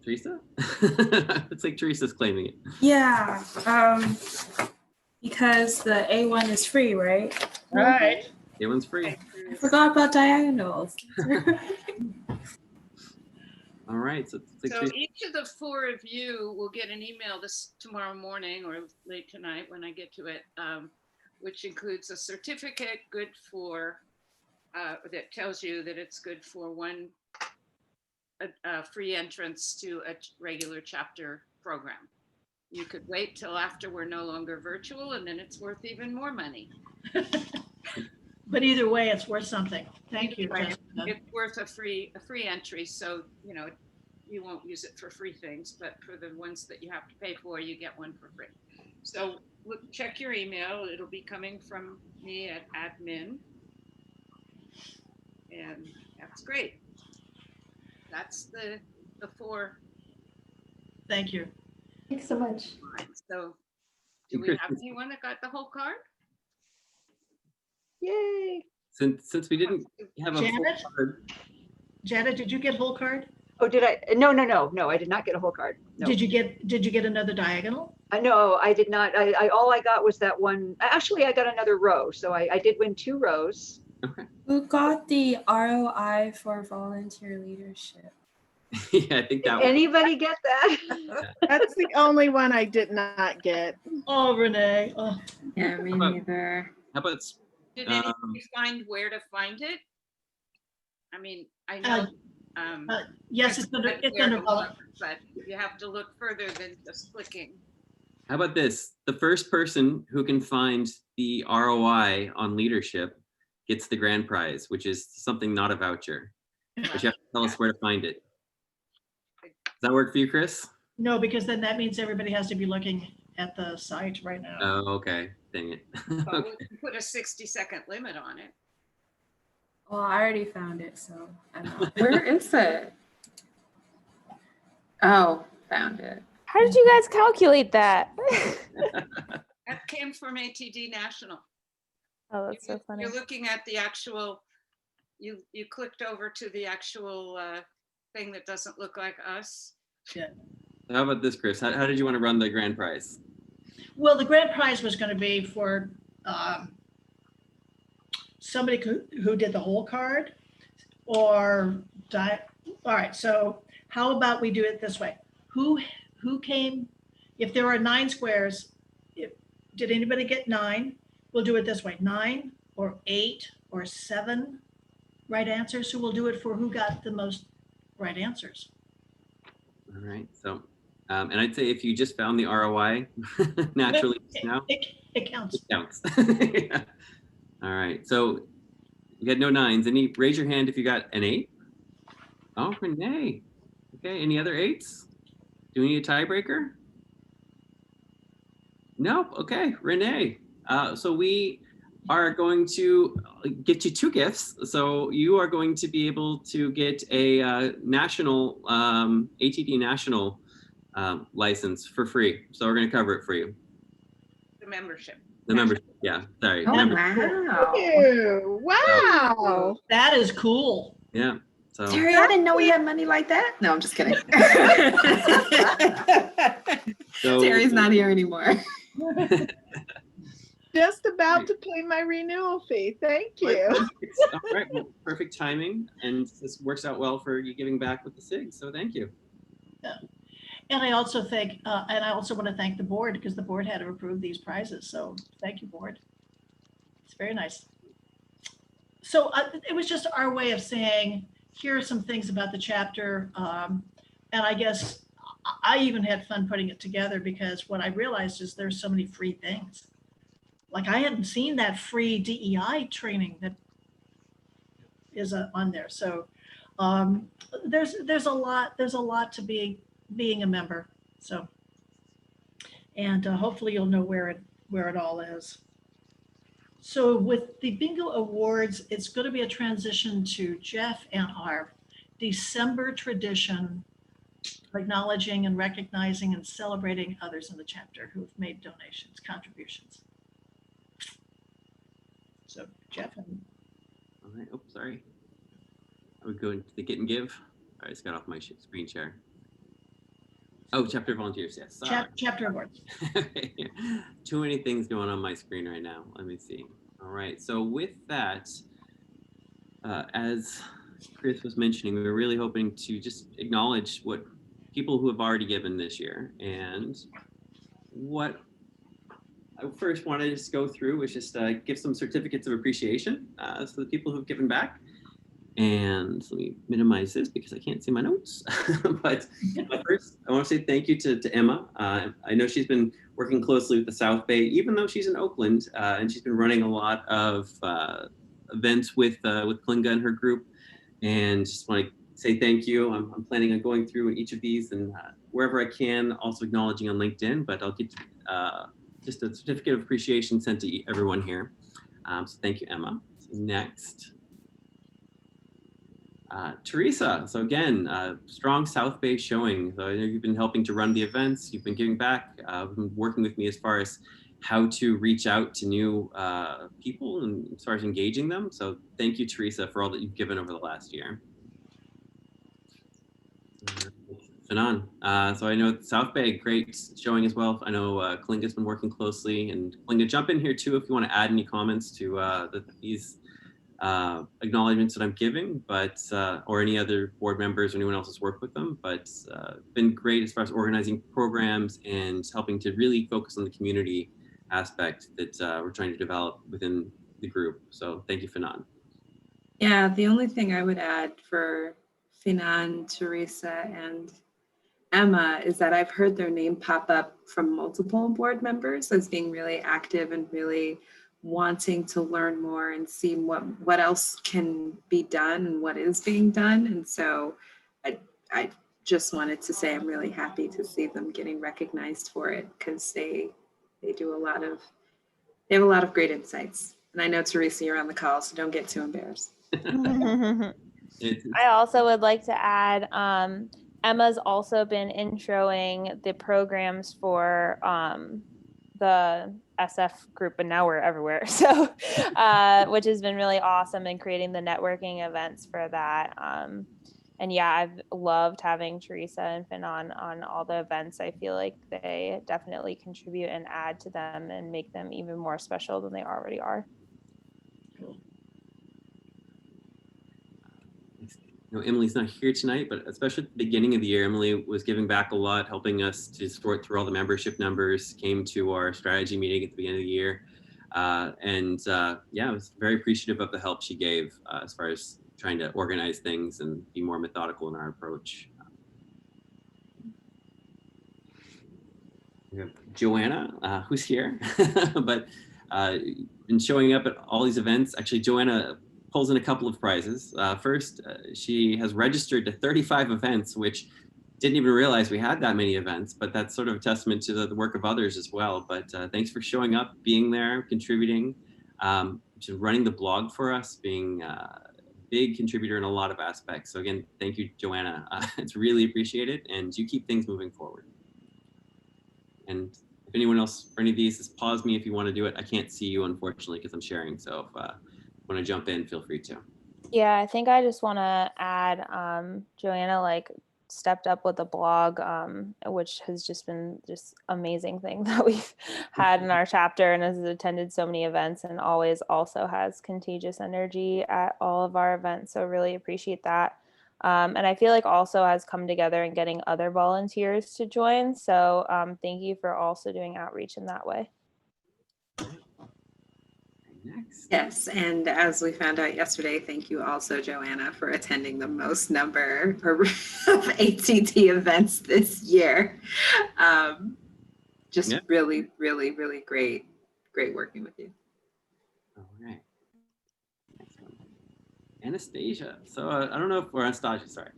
Teresa? It's like Teresa's claiming it. Yeah, because the A1 is free, right? Right. A1's free. I forgot about diagonals. All right. So, So each of the four of you will get an email this tomorrow morning or late tonight when I get to it, which includes a certificate good for, that tells you that it's good for one free entrance to a regular chapter program. You could wait till after we're no longer virtual, and then it's worth even more money. But either way, it's worth something. Thank you. Right. It's worth a free entry, so you won't use it for free things, but for the ones that you have to pay for, you get one for free. So check your email. It'll be coming from me at admin, and that's great. That's the four. Thank you. Thanks so much. So do we have anyone that got the whole card? Yay. Since we didn't have a full Janet? card. Janet, did you get whole card? Oh, did I? No, I did not get a whole card. No. Did you get another diagonal? No, I did not. All I got was that one. Actually, I got another row. So I did win 2 rows. Who got the ROI for volunteer leadership? Yeah, I think that one. Anybody get that? That's the only one I did not get. Oh, Renee. Oh. Yeah, me neither. How about Did anybody find where to find it? I mean, I know. Yes, it's under but you have to look further than just clicking. How about this? The first person who can find the ROI on leadership gets the grand prize, which is something not a voucher. But you have to tell us where to find it. Does that work for you, Chris? No, because then that means everybody has to be looking at the site right now. Oh, okay. Dang it. But we can put a 60-second limit on it. Well, I already found it, so I'm not. Where is it? Oh, found it. How did you guys calculate that? That came from ATD National. Oh, that's so funny. You're looking at the actual, you clicked over to the actual thing that doesn't look like us. Yeah. How about this, Chris? How did you want to run the grand prize? Well, the grand prize was going to be for somebody who did the whole card, or all right. So how about we do it this way? Who came? If there are 9 squares, did anybody get 9? We'll do it this way: 9 or 8 or 7 right answers. So we'll do it for who got the most right answers. All right. So, and I'd say if you just found the ROI naturally now, it counts. It counts. Yeah. All right. So you had no 9s. Raise your hand if you got an 8. Oh, Renee. Okay. Any other 8s? Do we need a tiebreaker? Nope. Okay, Renee. So we are going to get you 2 gifts. So you are going to be able to get a national ATD national license for free. So we're going to cover it for you. The membership. The membership. Yeah. Sorry. Oh, membership. wow. Ew, wow. That is cool. Yeah. So Terry, I didn't know we had money like that. No, I'm just kidding. Terry's not here anymore. Just about to pay my renewal fee. Thank you. All right. Well, perfect timing, and this works out well for you giving back with the SIG. So thank you. Yeah. And I also want to thank the board, because the board had to approve these prizes. So thank you, board. It's very nice. So it was just our way of saying, here are some things about the chapter. And I guess I even had fun putting it together, because what I realized is there's so many free things. Like I hadn't seen that free DEI training that is on there. So there's a lot to being a member. So, and hopefully you'll know where it all is. So with the bingo awards, it's going to be a transition to Jeff and our December tradition, acknowledging and recognizing and celebrating others in the chapter who have made donations, contributions. So Jeff and All right. Oh, sorry. I would go into the get and give. I just got off my screen share. Oh, chapter volunteers. Yes. Sorry. chapter awards. Too many things going on my screen right now. Let me see. All right. So with that, as Chris was mentioning, we were really hoping to just acknowledge what people who have already given this year, and what I first wanted to just go through was just give some certificates of appreciation to the people who've given back. And let me minimize this because I can't see my notes. but first, I want to say thank you to Emma. I know she's been working closely with the South Bay, even though she's in Oakland, and she's been running a lot of events with Klinga and her group. And just want to say thank you. I'm planning on going through each of these and wherever I can, also acknowledging on LinkedIn, but I'll get just a certificate of appreciation sent to everyone here. So thank you, Emma. So next. Teresa, so again, strong South Bay showing. So I know you've been helping to run the events, you've been giving back, been working with me as far as how to reach out to new people and as far as engaging them. So thank you, Teresa, for all that you've given over the last year. Fanon, so I know South Bay, great showing as well. I know Klinga's been working closely, and Klinga, jump in here too if you want to add any comments to these acknowledgements that I'm giving, but or any other board members or anyone else has worked with them, but been great as far as organizing programs and helping to really focus on the community aspect that we're trying to develop within the group. So thank you, Fanon. Yeah, the only thing I would add for Fanon, Teresa, and Emma is that I've heard their name pop up from multiple board members as being really active and really wanting to learn more and see what else can be done and what is being done. And so I just wanted to say I'm really happy to see them getting recognized for it, because they have a lot of great insights. And I know, Teresa, you're on the call, so don't get too embarrassed. I also would like to add, Emma's also been introing the programs for the SF group, and now we're everywhere. So, which has been really awesome, in creating the networking events for that. And yeah, I've loved having Teresa and Fanon on all the events. I feel like they definitely contribute and add to them and make them even more special than they already are. You know, Emily's not here tonight, but especially at the beginning of the year, Emily was giving back a lot, helping us to sort through all the membership numbers, came to our strategy meeting at the beginning of the year. Yeah, I was very appreciative of the help she gave as far as trying to organize things and be more methodical in our approach. We have Joanna, who's here, but been showing up at all these events. Actually, Joanna pulls in a couple of prizes. First, she has registered to 35 events, which didn't even realize we had that many events, but that's sort of a testament to the work of others as well. But thanks for showing up, being there, contributing, just running the blog for us, being a big contributor in a lot of aspects. So again, thank you, Joanna. It's really appreciated, and you keep things moving forward. And if anyone else for any of these, just pause me if you want to do it. I can't see you, unfortunately, because I'm sharing. So if you want to jump in, feel free to. Yeah, I think I just want to add, Joanna like stepped up with the blog, which has just been just amazing thing that we've had in our chapter, and has attended so many events and always also has contagious energy at all of our events. So really appreciate that. And I feel like also has come together and getting other volunteers to join. So thank you for also doing outreach in that way. Next. Yes, and as we found out yesterday, thank you also, Joanna, for attending the most number of ATD events this year. Just really, really, really great working with you. All right. Next one. Anastasia. So I don't know if we're Anastasia, sorry.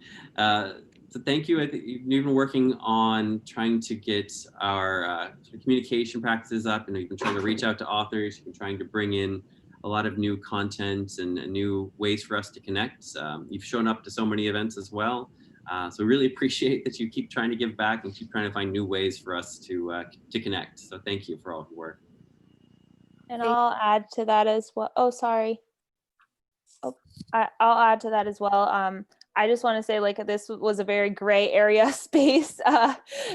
So thank you. I think you've been working on trying to get our communication practices up, and you've been trying to reach out to authors. You've been trying to bring in a lot of new content and new ways for us to connect. You've shown up to so many events as well. So really appreciate that you keep trying to give back and keep trying to find new ways for us to connect. So thank you for all of your work. And I'll add to that as well. Oh, sorry. Oh, I'll add to that as well. I just want to say, like, this was a very gray area space,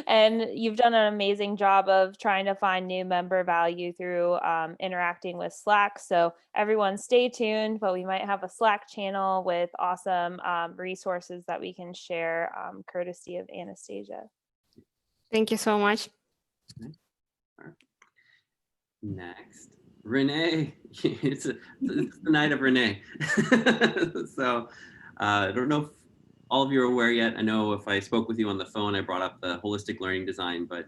and you've done an amazing job of trying to find new member value through interacting with Slack. So everyone stay tuned, but we might have a Slack channel with awesome resources that we can share, courtesy of Anastasia. Thank you so much. Next, Renee. It's the night of Renee. So I don't know if all of you are aware yet. I know if I spoke with you on the phone, I brought up the holistic learning design, but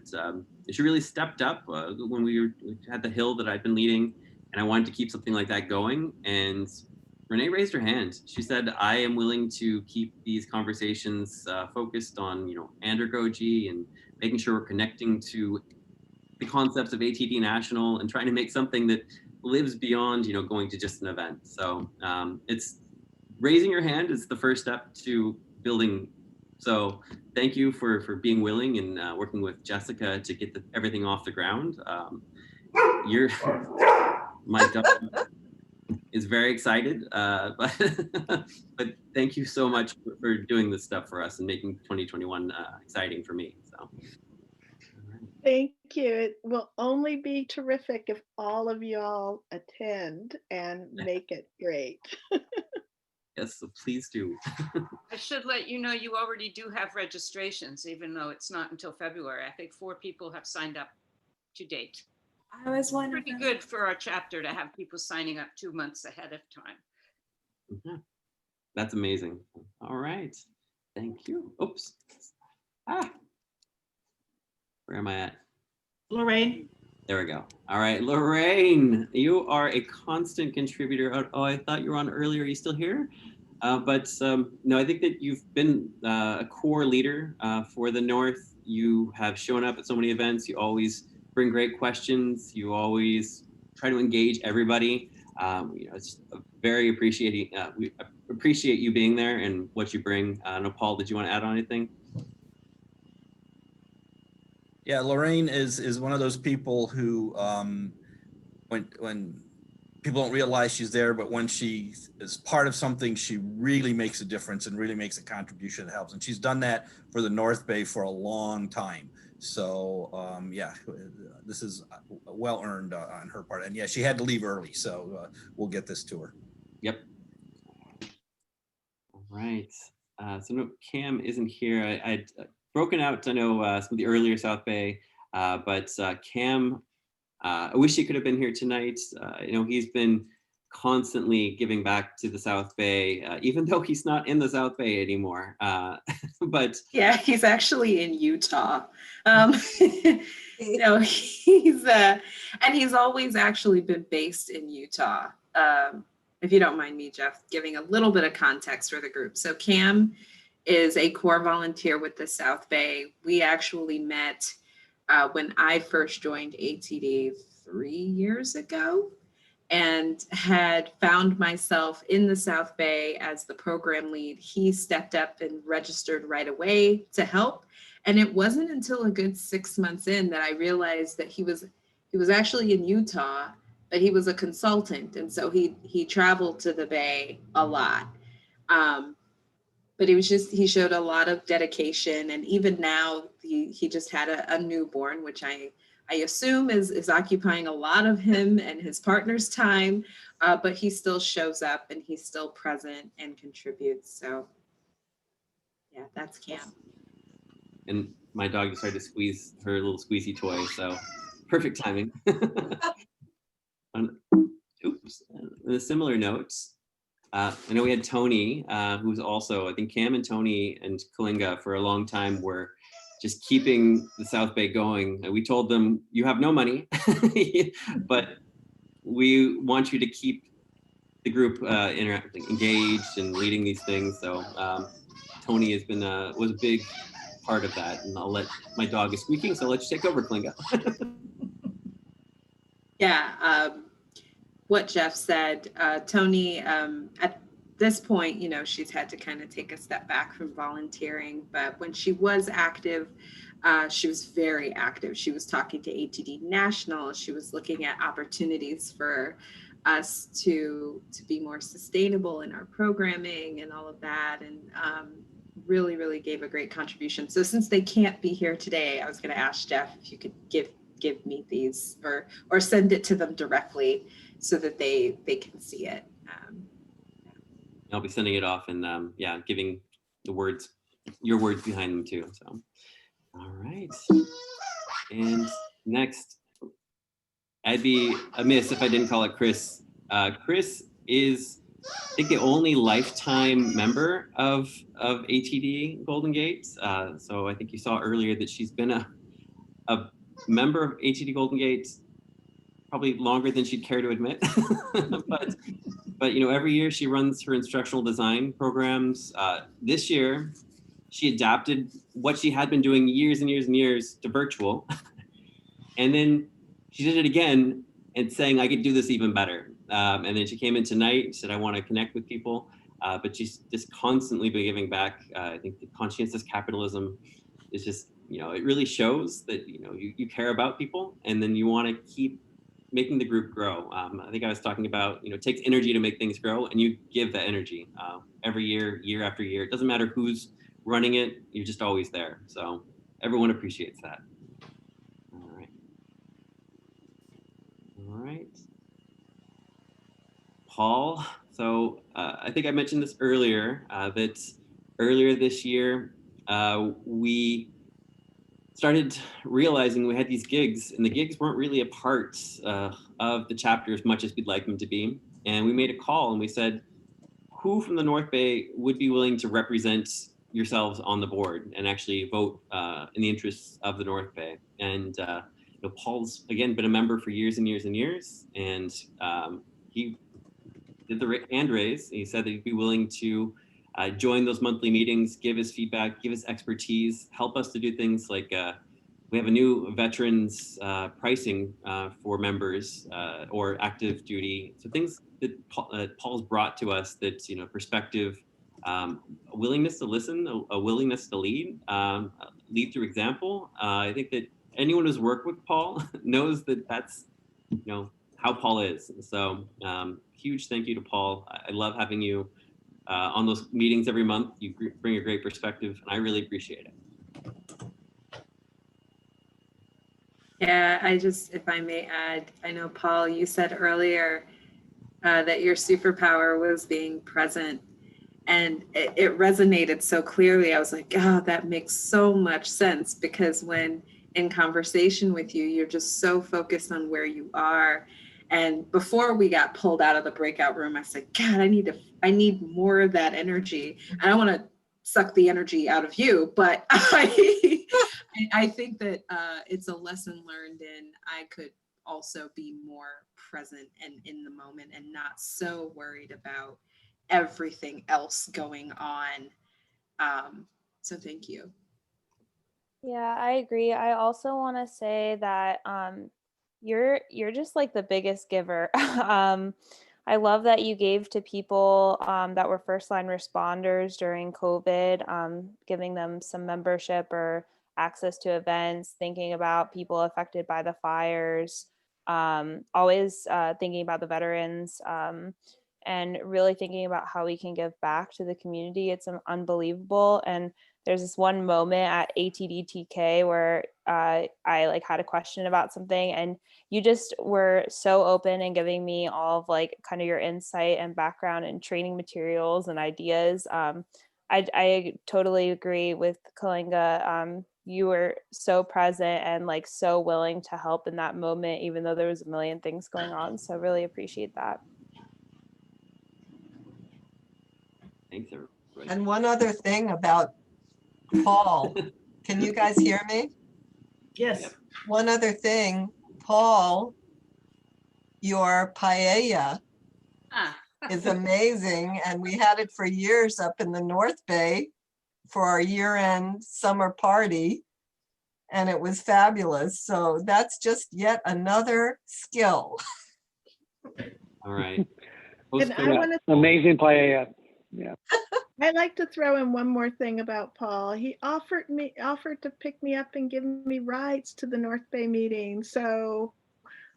she really stepped up when we had the hill that I've been leading, and I wanted to keep something like that going. And Renee raised her hand. She said, I am willing to keep these conversations focused on, andragogy and making sure we're connecting to the concepts of ATD National and trying to make something that lives beyond, going to just an event. So it's raising your hand is the first step to building. So thank you for being willing and working with Jessica to get everything off the ground. My daughter is very excited, but thank you so much for doing this stuff for us and making 2021 exciting for me. So. Thank you. It will only be terrific if all of y'all attend and make it great. Yes, so please do. I should let you know you already do have registrations, even though it's not until February. I think 4 people have signed up to date. I was wondering. Pretty good for our chapter to have people signing up 2 months ahead of time. Mm-hmm. That's amazing. All right. Thank you. Oops. Where am I at? Lorraine. There we go. All right, Lorraine, you are a constant contributor. Oh, I thought you were on earlier. Are you still here? But no, I think that you've been a core leader for the North. You have shown up at so many events. You always bring great questions. You always try to engage everybody. It's very appreciating. We appreciate you being there and what you bring. I don't know, Paul, did you want to add on anything? Yeah, Lorraine is one of those people who, when people don't realize she's there, but when she is part of something, she really makes a difference and really makes a contribution that helps. And she's done that for the North Bay for a long time. So yeah, this is well earned on her part. And yeah, she had to leave early, so we'll get this to her. Yep. All right. So no, Cam isn't here. I'd broken out, I know, some of the earlier South Bay, but Cam, I wish he could have been here tonight. He's been constantly giving back to the South Bay, even though he's not in the South Bay anymore. But yeah, he's actually in Utah. He's always actually been based in Utah. If you don't mind me, Jeff, giving a little bit of context for the group. So Cam is a core volunteer with the South Bay. We actually met when I first joined ATD 3 years ago, and had found myself in the South Bay as the program lead. He stepped up and registered right away to help. And it wasn't until a good 6 months in that I realized that he was actually in Utah, but he was a consultant. And so he traveled to the Bay a lot. But he showed a lot of dedication. And even now he just had a newborn, which I assume is occupying a lot of him and his partner's time, but he still shows up and he's still present and contributes. So yeah, that's camp. And my dog decided to squeeze her little squeezy toy, so perfect timing. Oops. On a similar note, I know we had Tony, who's also, I think Cam and Tony and Kalinga for a long time were just keeping the South Bay going. And we told them, you have no money, but we want you to keep the group engaged and leading these things. So Tony has been was a big part of that. And I'll let, my dog is squeaking, so I'll let you take over, Kalinga. Yeah, what Jeff said, Tony, at this point, you know, she's had to kind of take a step back from volunteering, but when she was active, she was very active. She was talking to ATD National. She was looking at opportunities for us to be more sustainable in our programming and all of that, and really, really gave a great contribution. So since they can't be here today, I was going to ask Jeff if you could give me these or send it to them directly so that they can see it. I'll be sending it off and yeah, giving the words, your words behind them too. So, all right. And next, I'd be amiss if I didn't call it Chris. Chris is, I think, the only lifetime member of ATD Golden Gate. So I think you saw earlier that she's been a member of ATD Golden Gate probably longer than she'd care to admit. But you know, every year she runs her instructional design programs. This year, she adapted what she had been doing years and years and years to virtual. And then she did it again and saying, I could do this even better. And then she came in tonight and said, I want to connect with people. But she's just constantly been giving back. I think the conscientious capitalism is just, you know, it really shows that, you know, you care about people and then you want to keep making the group grow. I think I was talking about, you know, it takes energy to make things grow and you give that energy every year, year after year. It doesn't matter who's running it, you're just always there. So everyone appreciates that. All right. All right. Paul, so I think I mentioned this earlier, that earlier this year, we started realizing we had these gigs and the gigs weren't really a part of the chapter as much as we'd like them to be. And we made a call and we said, who from the North Bay would be willing to represent yourselves on the board and actually vote in the interests of the North Bay? And you know, Paul's, again, been a member for years and years and years. And he did the hand raise. He said that he'd be willing to join those monthly meetings, give his feedback, give his expertise, help us to do things like we have a new veterans pricing for members or active duty. So things that Paul's brought to us that's, you know, perspective, a willingness to listen, a willingness to lead, lead through example. I think that anyone who's worked with Paul knows that that's, you know, how Paul is. So huge thank you to Paul. I love having you on those meetings every month. You bring a great perspective and I really appreciate it. Yeah, I just, if I may add, I know, Paul, you said earlier that your superpower was being present, and it resonated so clearly. I was like, oh, that makes so much sense, because when in conversation with you, you're just so focused on where you are. And before we got pulled out of the breakout room, I said, God, I need more of that energy. I don't want to suck the energy out of you, but I think that it's a lesson learned, and I could also be more present and in the moment and not so worried about everything else going on So thank you. Yeah, I agree. I also want to say that you're just like the biggest giver. I love that you gave to people that were first line responders during COVID, giving them some membership or access to events, thinking about people affected by the fires, always thinking about the veterans, and really thinking about how we can give back to the community. It's unbelievable. And there's this one moment at ATD where I like had a question about something, and you just were so open and giving me all of like kind of your insight and background and training materials and ideas. I totally agree with Kalinga. You were so present and like so willing to help in that moment, even though there was a million things going on. So really appreciate that. Thanks, everybody. And one other thing about Paul, can you guys hear me? Yes. One other thing, Paul, your paella is amazing. And we had it for years up in the North Bay for our year-end summer party. And it was fabulous. So that's just yet another skill. All right. And I want to Amazing paella. Yeah. I'd like to throw in one more thing about Paul. He offered to pick me up and give me rides to the North Bay meeting. So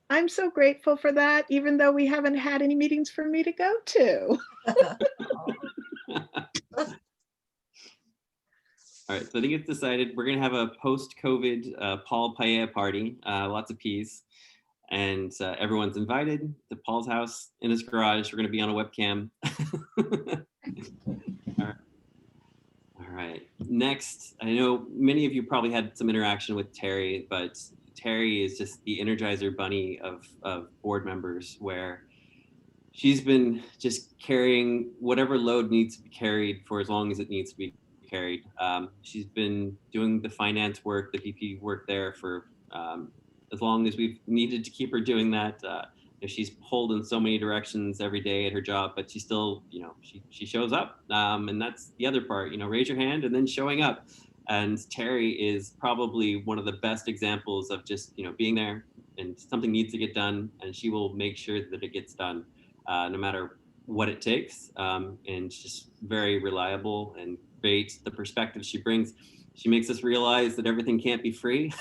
I'm so grateful for that, even though we haven't had any meetings for me to go to. All right, so I think it's decided we're gonna have a post-COVID Paul Paella party, lots of peas, and everyone's invited to Paul's house in his garage. We're gonna be on a webcam. All right, next, I know many of you probably had some interaction with Terry, but Terry is just the Energizer bunny of board members, where she's been just carrying whatever load needs to be carried for as long as it needs to be carried. She's been doing the finance work, the VP work there for as long as we've needed to keep her doing that. She's pulled in so many directions every day at her job, but she still, she shows up. And that's the other part, raise your hand and then showing up. And Terry is probably one of the best examples of just, being there and something needs to get done, and she will make sure that it gets done, no matter what it takes. And just very reliable and great. The perspective she brings, she makes us realize that everything can't be free.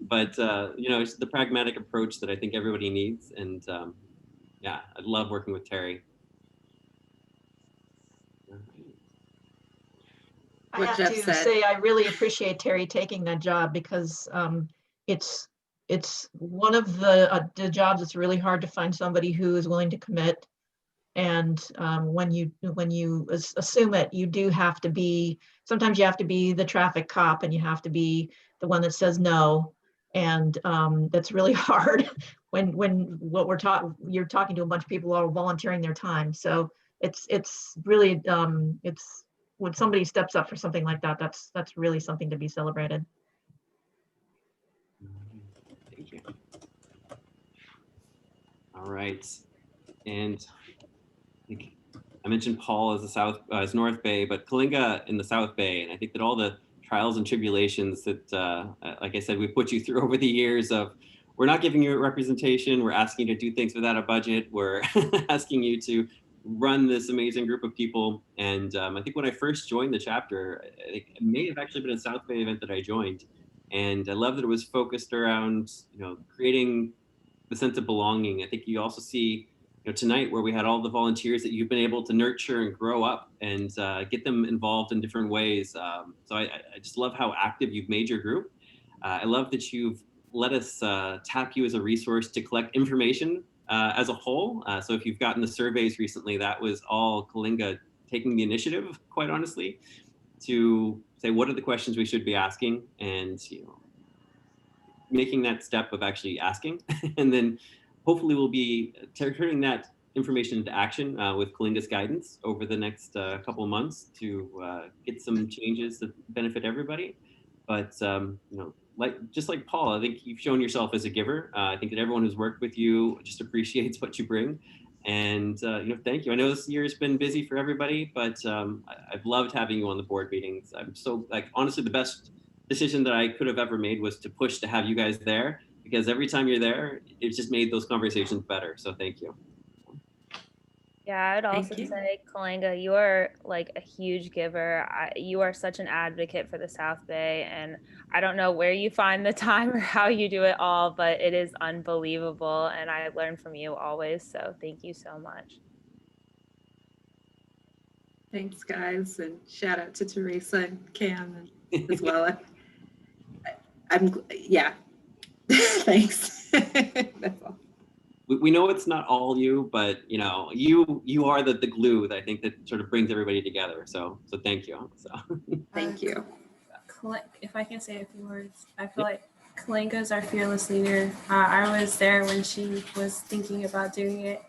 But it's the pragmatic approach that I think everybody needs. And yeah, I love working with Terry. I have to say, I really appreciate Terry taking that job, because it's one of the jobs that's really hard to find somebody who is willing to commit. And when you assume it, you do have to be, sometimes you have to be the traffic cop, and you have to be the one that says no. And that's really hard when you're talking to a bunch of people who are volunteering their time. So it's really, it's when somebody steps up for something like that, that's really something to be celebrated. Thank you. All right. And I mentioned Paul as North Bay, but Kalinga in the South Bay. And I think that all the trials and tribulations that, like I said, we put you through over the years of, we're not giving you a representation, we're asking you to do things without a budget, we're asking you to run this amazing group of people. And I think when I first joined the chapter, it may have actually been a South Bay event that I joined. And I love that it was focused around, creating the sense of belonging. I think you also see, tonight where we had all the volunteers that you've been able to nurture and grow up and get them involved in different ways. So I just love how active you've made your group. I love that you've let us tap you as a resource to collect information as a whole. So if you've gotten the surveys recently, that was all Kalinga taking the initiative, quite honestly, to say, what are the questions we should be asking? And, making that step of actually asking. And then hopefully we'll be turning that information into action with Kalinga's guidance over the next couple of months to get some changes that benefit everybody. But just like Paul, I think you've shown yourself as a giver. I think that everyone who's worked with you just appreciates what you bring. And thank you. I know this year has been busy for everybody, but I've loved having you on the board meetings. I'm so honestly, the best decision that I could have ever made was to push to have you guys there, because every time you're there, it just made those conversations better. So thank you. Yeah, I would also say, Kalanga, you are like a huge giver. You are such an advocate for the South Bay, and I don't know where you find the time or how you do it all, but it is unbelievable, and I learn from you always. So thank you so much. Thanks, guys, and shout out to Teresa and Cam as well. Yeah. Thanks. That's all. We know it's not all you, but you are the glue that I think that sort of brings everybody together. So thank you. So thank you. If I can say a few words, I feel like Kalanga is our fearless leader. I was there when she was thinking about doing it,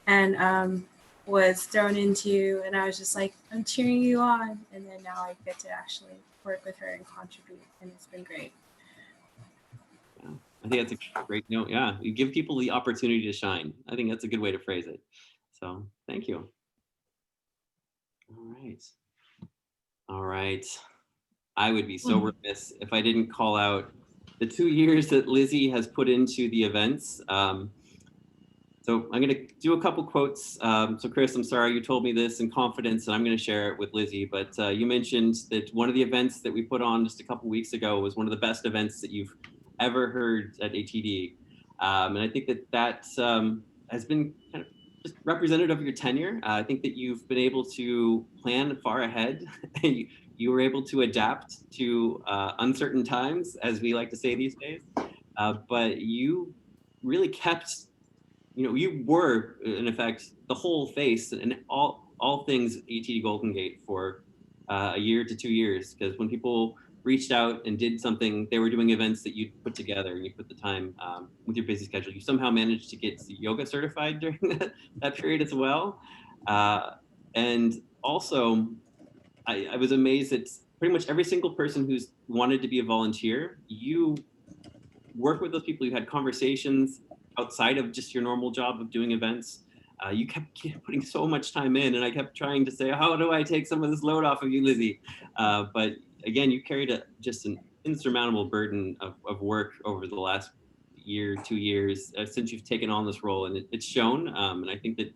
and was thrown into, and I was just like, I'm cheering you on. And then now I get to actually work with her and contribute, and it's been great. I think that's a great note. Yeah, you give people the opportunity to shine. I think that's a good way to phrase it. So thank you. All right. I would be so remiss if I didn't call out the 2 years that Lizzie has put into the events. So I'm going to do a couple quotes. So Chris, I'm sorry you told me this in confidence, and I'm going to share it with Lizzie, but you mentioned that one of the events that we put on just a couple weeks ago was one of the best events that you've ever heard at ATD. And I think that has been kind of just representative of your tenure. I think that you've been able to plan far ahead. You were able to adapt to uncertain times, as we like to say these days. But you really kept, you were in effect the whole face and all things ATD Golden Gate for a year to 2 years. Because when people reached out and did something, they were doing events that you put together and you put the time with your busy schedule. You somehow managed to get yoga certified during that period as well. And also, I was amazed that pretty much every single person who's wanted to be a volunteer, you work with those people, you had conversations outside of just your normal job of doing events. You kept putting so much time in, and I kept trying to say, how do I take some of this load off of you, Lizzie? But again, you carried just an insurmountable burden of work over the last year, 2 years since you've taken on this role, and it's shown. And I think that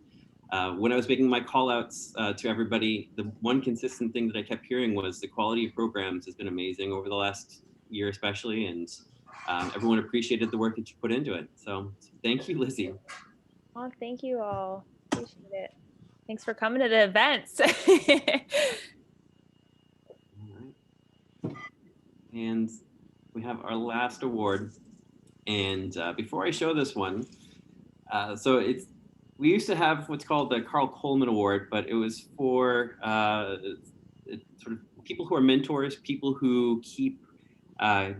when I was making my call outs to everybody, the one consistent thing that I kept hearing was the quality of programs has been amazing over the last year, especially, and everyone appreciated the work that you put into it. So thank you, Lizzie. Oh, thank you all. Appreciate it. Thanks for coming to the events. And we have our last award. And before I show this one, we used to have what's called the Carl Coleman Award, but it was for sort of people who are mentors, people who keep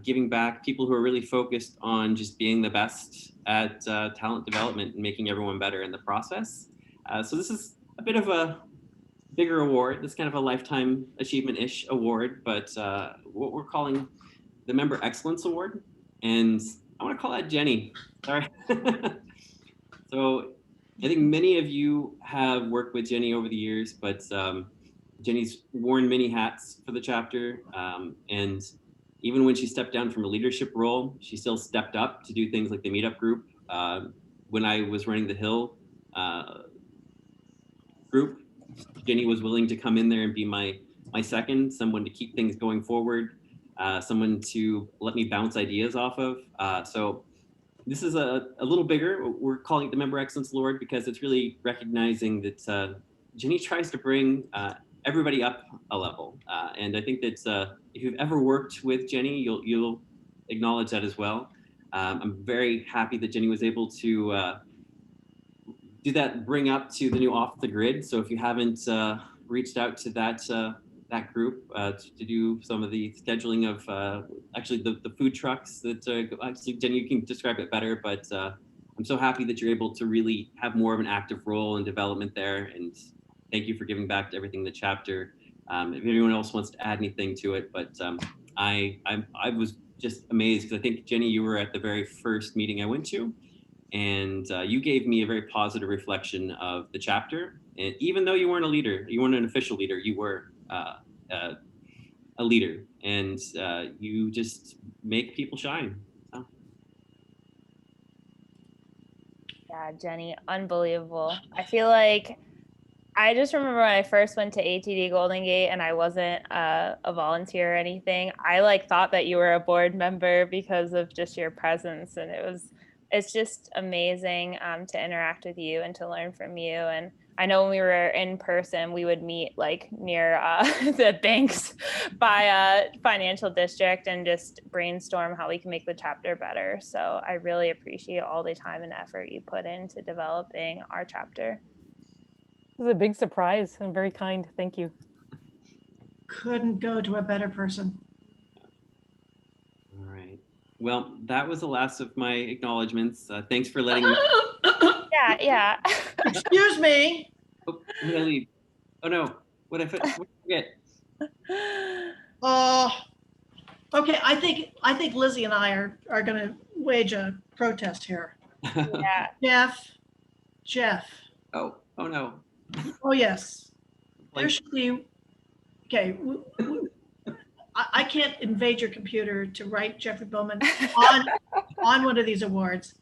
giving back, people who are really focused on just being the best at talent development and making everyone better in the process. So this is a bit of a bigger award. This is kind of a lifetime achievement-ish award, but what we're calling the Member Excellence Award. And I want to call out Jenny. Sorry. So I think many of you have worked with Jenny over the years, but Jenny's worn many hats for the chapter. And even when she stepped down from a leadership role, she still stepped up to do things like the meetup group. When I was running the Hill group, Jenny was willing to come in there and be my second, someone to keep things going forward, someone to let me bounce ideas off of. So this is a little bigger. We're calling it the Member Excellence Award because it's really recognizing that Jenny tries to bring everybody up a level. And I think that if you've ever worked with Jenny, you'll acknowledge that as well. I'm very happy that Jenny was able to do that, bring up to the new Off the Grid. So if you haven't reached out to that group to do some of the scheduling of actually the food trucks that actually, Jenny, you can describe it better, but I'm so happy that you're able to really have more of an active role in development there. And thank you for giving back to everything in the chapter. If anyone else wants to add anything to it, but I was just amazed because I think, Jenny, you were at the very first meeting I went to, And you gave me a very positive reflection of the chapter. And even though you weren't a leader, you weren't an official leader, you were a leader, and you just make people shine. So. Yeah, Jenny, unbelievable. I feel like I just remember when I first went to ATD Golden Gate and I wasn't a volunteer or anything. I like thought that you were a board member because of just your presence, and it's just amazing to interact with you and to learn from you. And I know when we were in person, we would meet like near the banks by financial district and just brainstorm how we can make the chapter better. So I really appreciate all the time and effort you put into developing our chapter. It was a big surprise and very kind. Thank you. Couldn't go to a better person. All right. Well, that was the last of my acknowledgements. Thanks for letting me. Yeah. Excuse me. Oh, I'm gonna leave. Oh no! What did I forget? Okay. I think Lizzie and I are going to wage a protest here. Yeah. Jeff. Oh no. Oh yes. There should be. Okay. I can't invade your computer to write Jeffrey Bowman on one of these awards,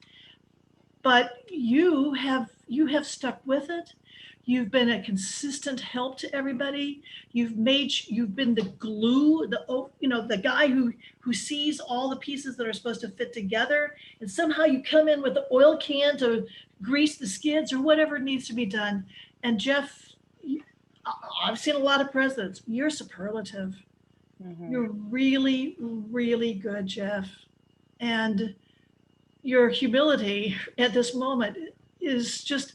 but you have stuck with it. You've been a consistent help to everybody. You've been the glue, the guy who sees all the pieces that are supposed to fit together, and somehow you come in with the oil can to grease the skids or whatever needs to be done. And Jeff, I've seen a lot of presidents. You're superlative. Mm-hmm. You're really, really good, Jeff. And your humility at this moment is just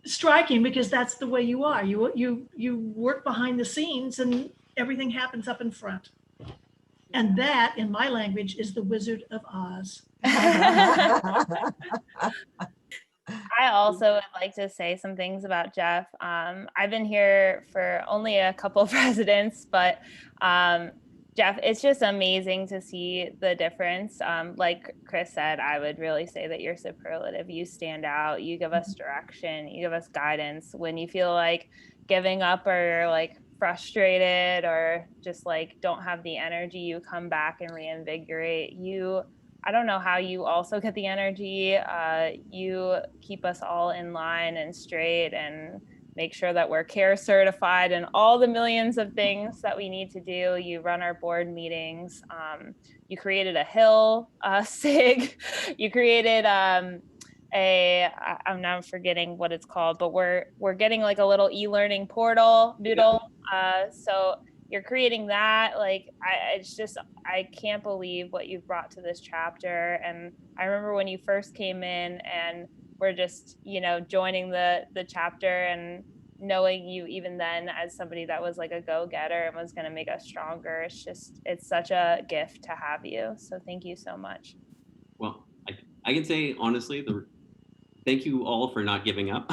striking, because that's the way you are. You work behind the scenes and everything happens up in front. And that, in my language, is the Wizard of Oz. I also would like to say some things about Jeff. I've been here for only a couple of presidents, but Jeff, it's just amazing to see the difference. Like Chris said, I would really say that you're superlative. You stand out. You give us direction. You give us guidance. When you feel like giving up or you're like frustrated or just like don't have the energy, you come back and reinvigorate. I don't know how you also get the energy. You keep us all in line and straight and make sure that we're CARE certified and all the millions of things that we need to do. You run our board meetings. You created a Hill SIG. You created I'm now forgetting what it's called, but we're getting like a little e-learning portal Doodle. So you're creating that. Like I can't believe what you've brought to this chapter. And I remember when you first came in and we're just, joining the chapter and knowing you even then as somebody that was like a go-getter and was going to make us stronger. It's such a gift to have you. So thank you so much. Well, I can say honestly, thank you all for not giving up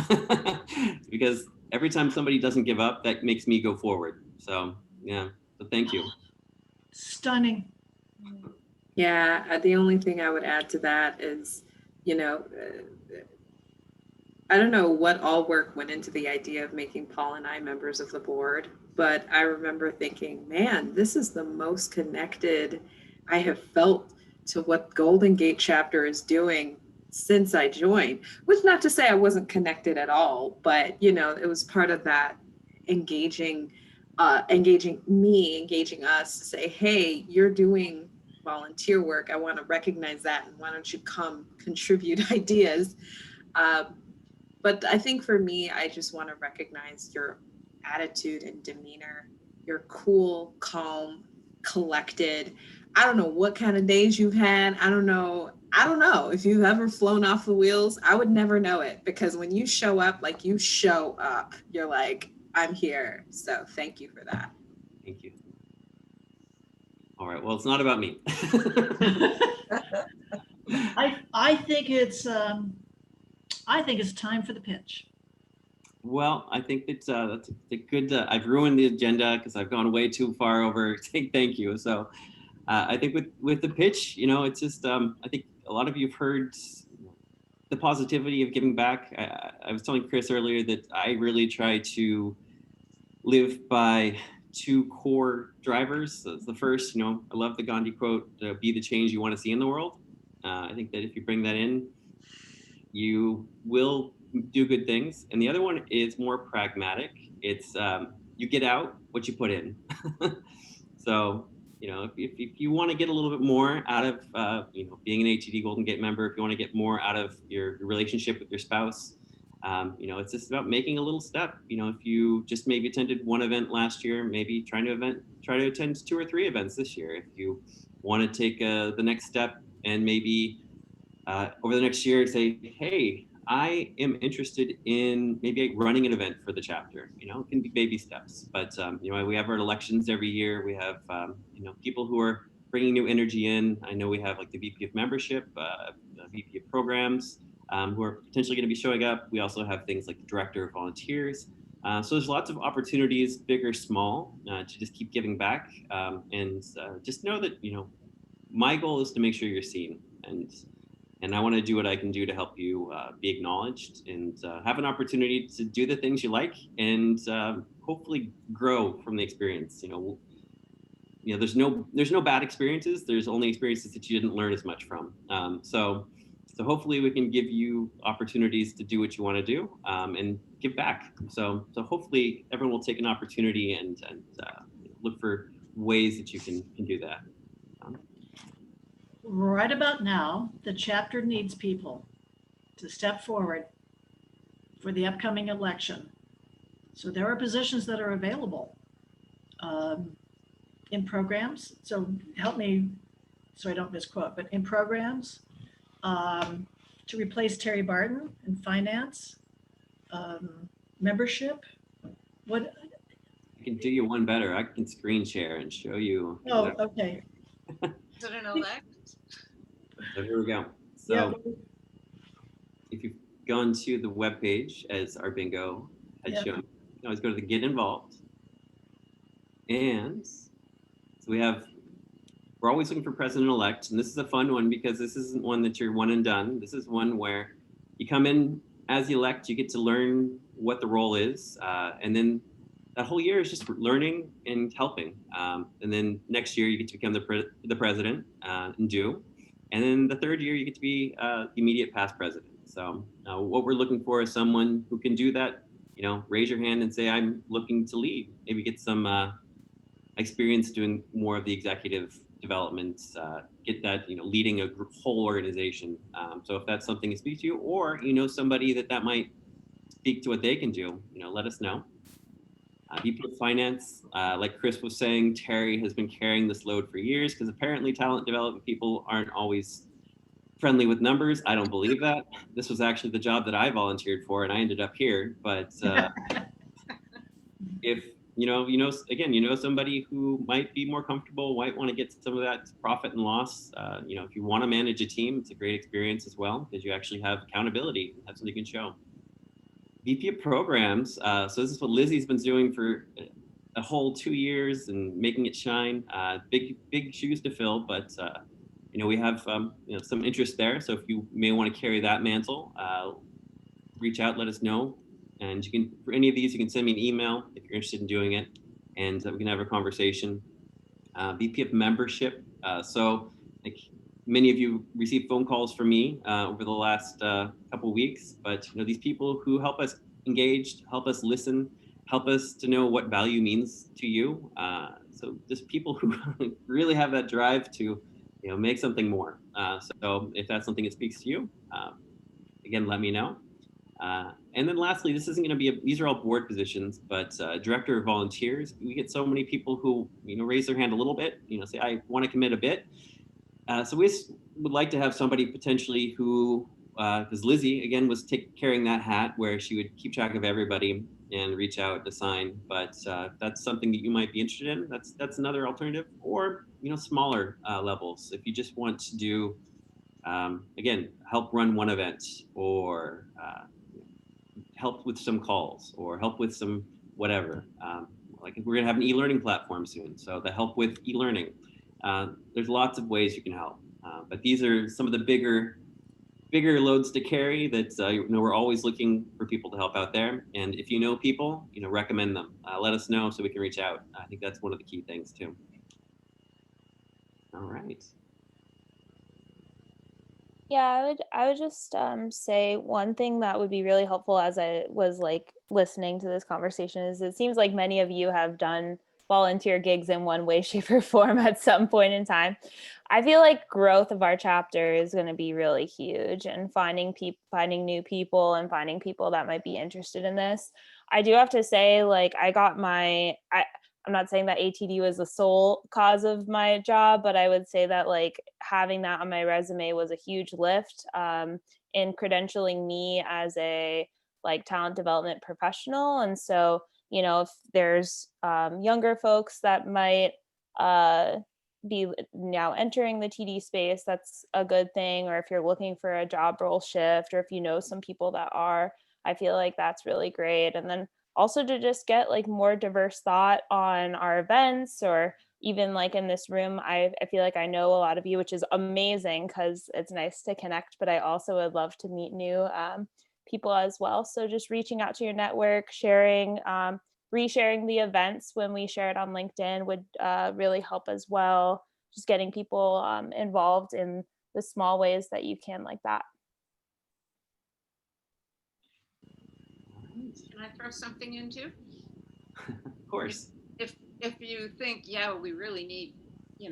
because every time somebody doesn't give up, that makes me go forward. So yeah, so thank you. Stunning. Yeah, the only thing I would add to that is, I don't know what all work went into the idea of making Paul and I members of the board, but I remember thinking, man, this is the most connected I have felt to what Golden Gate Chapter is doing since I joined, which not to say I wasn't connected at all, but it was part of that engaging us to say, hey, you're doing volunteer work. I want to recognize that. And why don't you come contribute ideas? But I think for me, I just want to recognize your attitude and demeanor. You're cool, calm, collected. I don't know what kind of days you've had. I don't know if you've ever flown off the wheels. I would never know it, because when you show up, like you show up, you're like, I'm here. So thank you for that. Thank you. All right. Well, it's not about me. I think it's time for the pitch. Well, I think that's a good. I've ruined the agenda because I've gone way too far over. Thank you. So I think with the pitch, it's just I think a lot of you've heard the positivity of giving back. I was telling Chris earlier that I really try to live by two core drivers. So the first, I love the Gandhi quote, be the change you want to see in the world. I think that if you bring that in, you will do good things. And the other one is more pragmatic. It's you get out what you put in. So, if you want to get a little bit more out of, being an ATD Golden Gate member, if you want to get more out of your relationship with your spouse, it's just about making a little step. If you just maybe attended one event last year, maybe try to attend 2 or 3 events this year. If you want to take the next step and maybe over the next year say, hey, I am interested in maybe running an event for the chapter. It can be baby steps, but we have our elections every year. We have people who are bringing new energy in. I know we have like the VP of membership, VP of programs, who are potentially going to be showing up. We also have things like the director of volunteers. So there's lots of opportunities, big or small, to just keep giving back, and just know that my goal is to make sure you're seen, and I want to do what I can do to help you be acknowledged and have an opportunity to do the things you like and hopefully grow from the experience. There's no bad experiences. There's only experiences that you didn't learn as much from. So hopefully we can give you opportunities to do what you want to do and give back. So hopefully everyone will take an opportunity and look for ways that you can do that. Right about now, the chapter needs people to step forward for the upcoming election. So there are positions that are available in programs. So help me so I don't misquote, but in programs to replace Terry Barton in finance, membership. What? I can do you one better. I can screen share and show you. Oh, okay. Is it an elect? So here we go. So if you've gone to the webpage as our bingo had shown, you can always go to the Get Involved. And so we're always looking for president-elect. And this is a fun one because this isn't one that you're one and done. This is one where you come in as the elect, you get to learn what the role is. And then that whole year is just learning and helping. And then next year you get to become the president and do. And then the third year you get to be the immediate past president. So what we're looking for is someone who can do that. Raise your hand and say, I'm looking to lead. Maybe get some experience doing more of the executive development, get that, leading a whole organization. So if that's something that speaks to you, or somebody that might speak to what they can do, let us know. VP of Finance, like Chris was saying, Terry has been carrying this load for years because apparently talent development people aren't always friendly with numbers. I don't believe that. This was actually the job that I volunteered for and I ended up here. But if somebody who might be more comfortable, might want to get some of that profit and loss. If you want to manage a team, it's a great experience as well because you actually have accountability, have something you can show. VP of Programs. So this is what Lizzie's been doing for a whole 2 years and making it shine. Big shoes to fill, but we have some interest there. So if you may want to carry that mantle, reach out, let us know. And you can, for any of these, you can send me an email if you're interested in doing it, and we can have a conversation. VP of Membership. So like many of you received phone calls from me over the last couple of weeks, but these people who help us engage, help us listen, help us to know what value means to you. So just people who really have that drive to make something more. So if that's something that speaks to you, again, let me know. And then lastly, this isn't going to be these are all board positions, but director of volunteers. We get so many people who raise their hand a little bit, say I want to commit a bit. So we would like to have somebody potentially who, because Lizzie again was carrying that hat where she would keep track of everybody and reach out, assign. But that's something that you might be interested in. That's another alternative, or smaller levels. If you just want to do, again, help run one event, or help with some calls, or help with some whatever. Like we're gonna have an e-learning platform soon, so the help with e-learning. There's lots of ways you can help, but these are some of the bigger bigger loads to carry, that we're always looking for people to help out there. And if you know people, recommend them. Let us know so we can reach out. I think that's one of the key things too. All right. Yeah, I would just say one thing that would be really helpful as I was like listening to this conversation is it seems like many of you have done volunteer gigs in one way, shape, or form at some point in time. I feel like growth of our chapter is going to be really huge, and finding new people and finding people that might be interested in this. I do have to say, like, I'm not saying that ATD was the sole cause of my job, but I would say that like having that on my resume was a huge lift in credentialing me as a like talent development professional. And so, if there's younger folks that might be now entering the TD space, that's a good thing. Or if you're looking for a job role shift, or if you know some people that are, I feel like that's really great. And then also to just get like more diverse thought on our events, or even like in this room, I feel like I know a lot of you, which is amazing because it's nice to connect, but I also would love to meet new people as well. So just reaching out to your network, sharing, resharing the events when we share it on LinkedIn would really help as well. Just getting people involved in the small ways that you can like that. Can I throw something in too? Of course. If you think, yeah, we really need,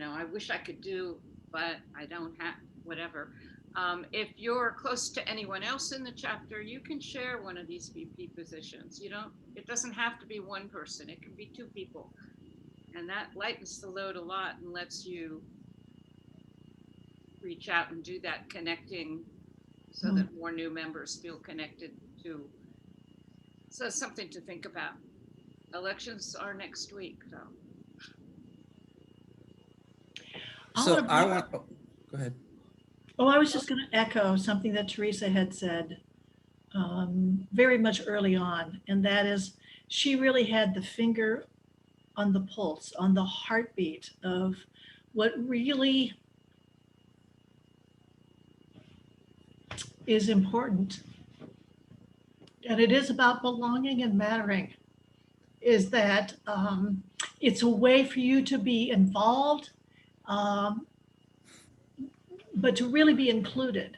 I wish I could do, but I don't have, whatever. If you're close to anyone else in the chapter, you can share one of these VP positions. It doesn't have to be one person. It can be two people. And that lightens the load a lot and lets you reach out and do that connecting so that more new members feel connected to. So something to think about. Elections are next week, so. So I want, go ahead. Oh, I was just going to echo something that Teresa had said very much early on, and that is she really had the finger on the pulse, on the heartbeat of what really is important. And it is about belonging and mattering, is that it's a way for you to be involved, but to really be included.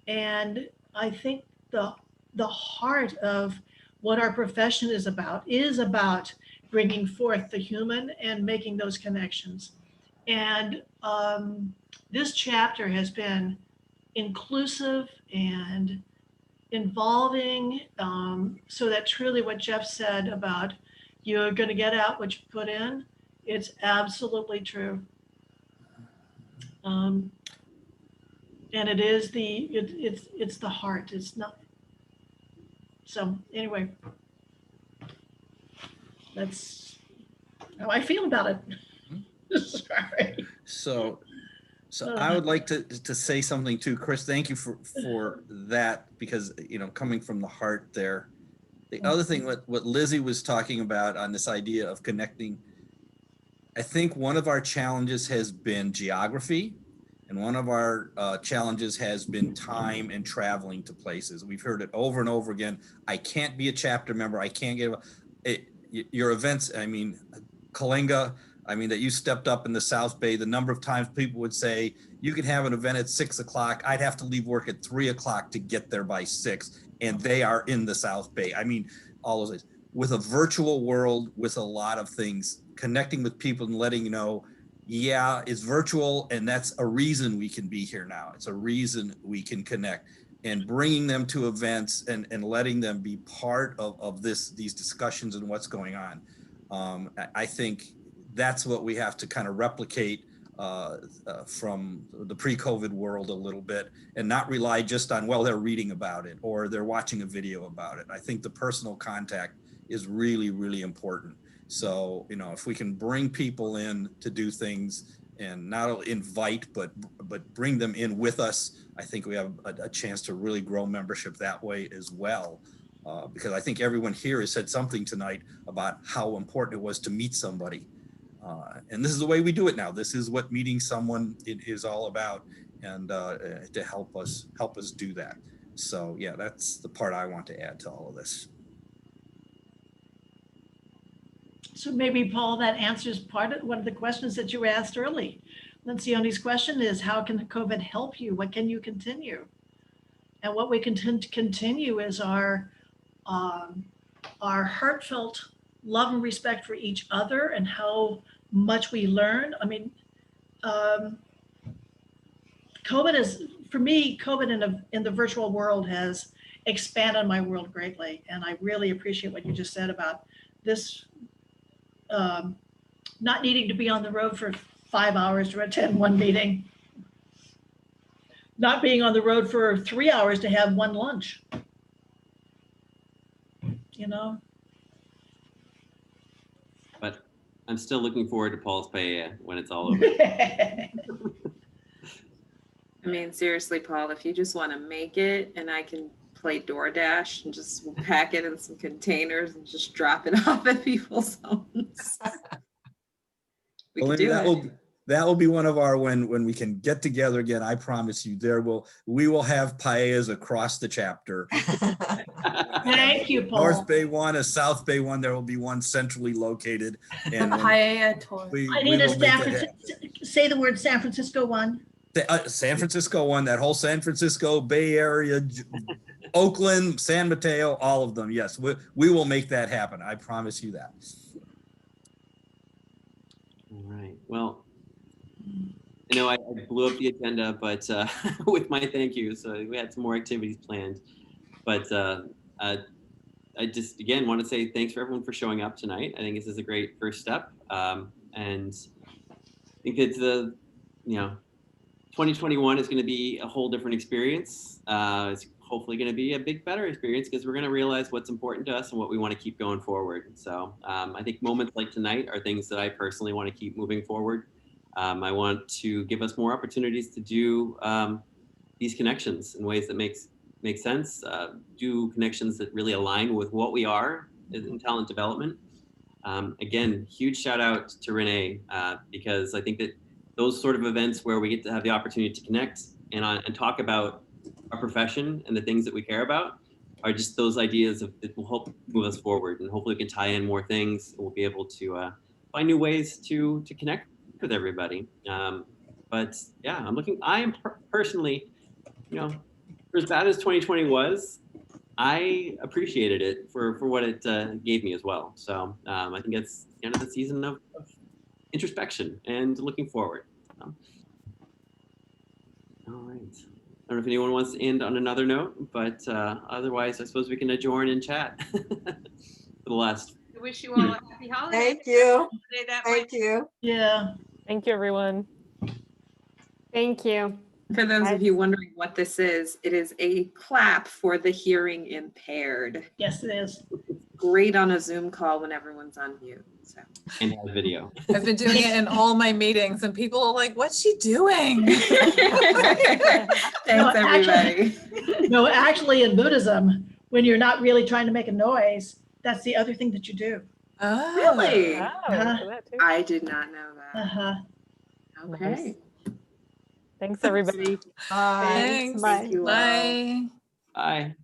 And I think the heart of what our profession is about bringing forth the human and making those connections. And this chapter has been inclusive and involving, so that truly what Jeff said about you're going to get out what you put in, it's absolutely true. And it is it's the heart. It's not. So anyway, that's how I feel about it. Sorry. So I would like to say something too, Chris. Thank you for that, because coming from the heart there. The other thing, what Lizzie was talking about on this idea of connecting, I think one of our challenges has been geography, and one of our challenges has been time and traveling to places. We've heard it over and over again. I can't be a chapter member. I can't get your events. I mean, Kalinga, that you stepped up in the South Bay, the number of times people would say, you could have an event at 6 o'clock. I'd have to leave work at 3 o'clock to get there by 6. And they are in the South Bay. All those things. With a virtual world, with a lot of things, connecting with people and letting you know, yeah, it's virtual, and that's a reason we can be here now. It's a reason we can connect, and bringing them to events and letting them be part of these discussions and what's going on. I think that's what we have to kind of replicate from the pre-COVID world a little bit, and not rely just on, well, they're reading about it or they're watching a video about it. I think the personal contact is really, really important. So, if we can bring people in to do things and not only invite, but bring them in with us, I think we have a chance to really grow membership that way as well. Because I think everyone here has said something tonight about how important it was to meet somebody. And this is the way we do it now. This is what meeting someone is all about. and to help us do that. So yeah, that's the part I want to add to all of this. So maybe, Paul, that answers one of the questions that you asked early. Lencioni's question is, how can COVID help you? What can you continue? And what we can continue is our heartfelt love and respect for each other and how much we learn. I mean, COVID is, for me, COVID in the virtual world has expanded my world greatly. And I really appreciate what you just said about this, not needing to be on the road for 5 hours to attend one meeting, not being on the road for 3 hours to have one lunch, you know? But I'm still looking forward to Paul's paella when it's all over. I mean, seriously, Paul, if you just want to make it and I can play DoorDash and just pack it in some containers and just drop it off at people's homes. We can do that will be one of our, when we can get together again, I promise you we will have paellas across the chapter. Thank you, Paul. North Bay one, a South Bay one, there will be one centrally located. And paella tour. I need a say the word San Francisco one. San Francisco one, that whole San Francisco Bay Area, Oakland, San Mateo, all of them. Yes, we will make that happen. I promise you that. All right. Well, I know I blew up the agenda, but with my thank you. So we had some more activities planned. But I just, again, want to say thanks for everyone for showing up tonight. I think this is a great first step. And I think it's 2021 is going to be a whole different experience. It's hopefully going to be a better experience because we're going to realize what's important to us and what we want to keep going forward. So I think moments like tonight are things that I personally want to keep moving forward. I want to give us more opportunities to do these connections in ways that make sense, do connections that really align with what we are in talent development. Again, huge shout out to Renee, because I think that those sort of events where we get to have the opportunity to connect and talk about our profession and the things that we care about are just those ideas that will help move us forward, and hopefully we can tie in more things. We'll be able to find new ways to connect with everybody. But yeah, I am personally, for as bad as 2020 was, I appreciated it for what it gave me as well. So I think it's kind of the season of introspection and looking forward. All right. I don't know if anyone wants to end on another note, but otherwise, I suppose we can adjourn and chat for the last. I wish you all a happy holiday. Thank you. Thank you. Yeah. Thank you, everyone. Thank you. For those of you wondering what this is, it is a clap for the hearing impaired. Yes, it is. Great on a Zoom call when everyone's on mute. So. And have video. I've been doing it in all my meetings and people are like, what's she doing? Thanks, everybody. Actually in Buddhism, when you're not really trying to make a noise, that's the other thing that you do. Oh, really? Uh-huh. I did not know that. Uh-huh. Okay. Nice. Thanks, everybody. Bye. Thanks. Thank you all. Bye. Bye.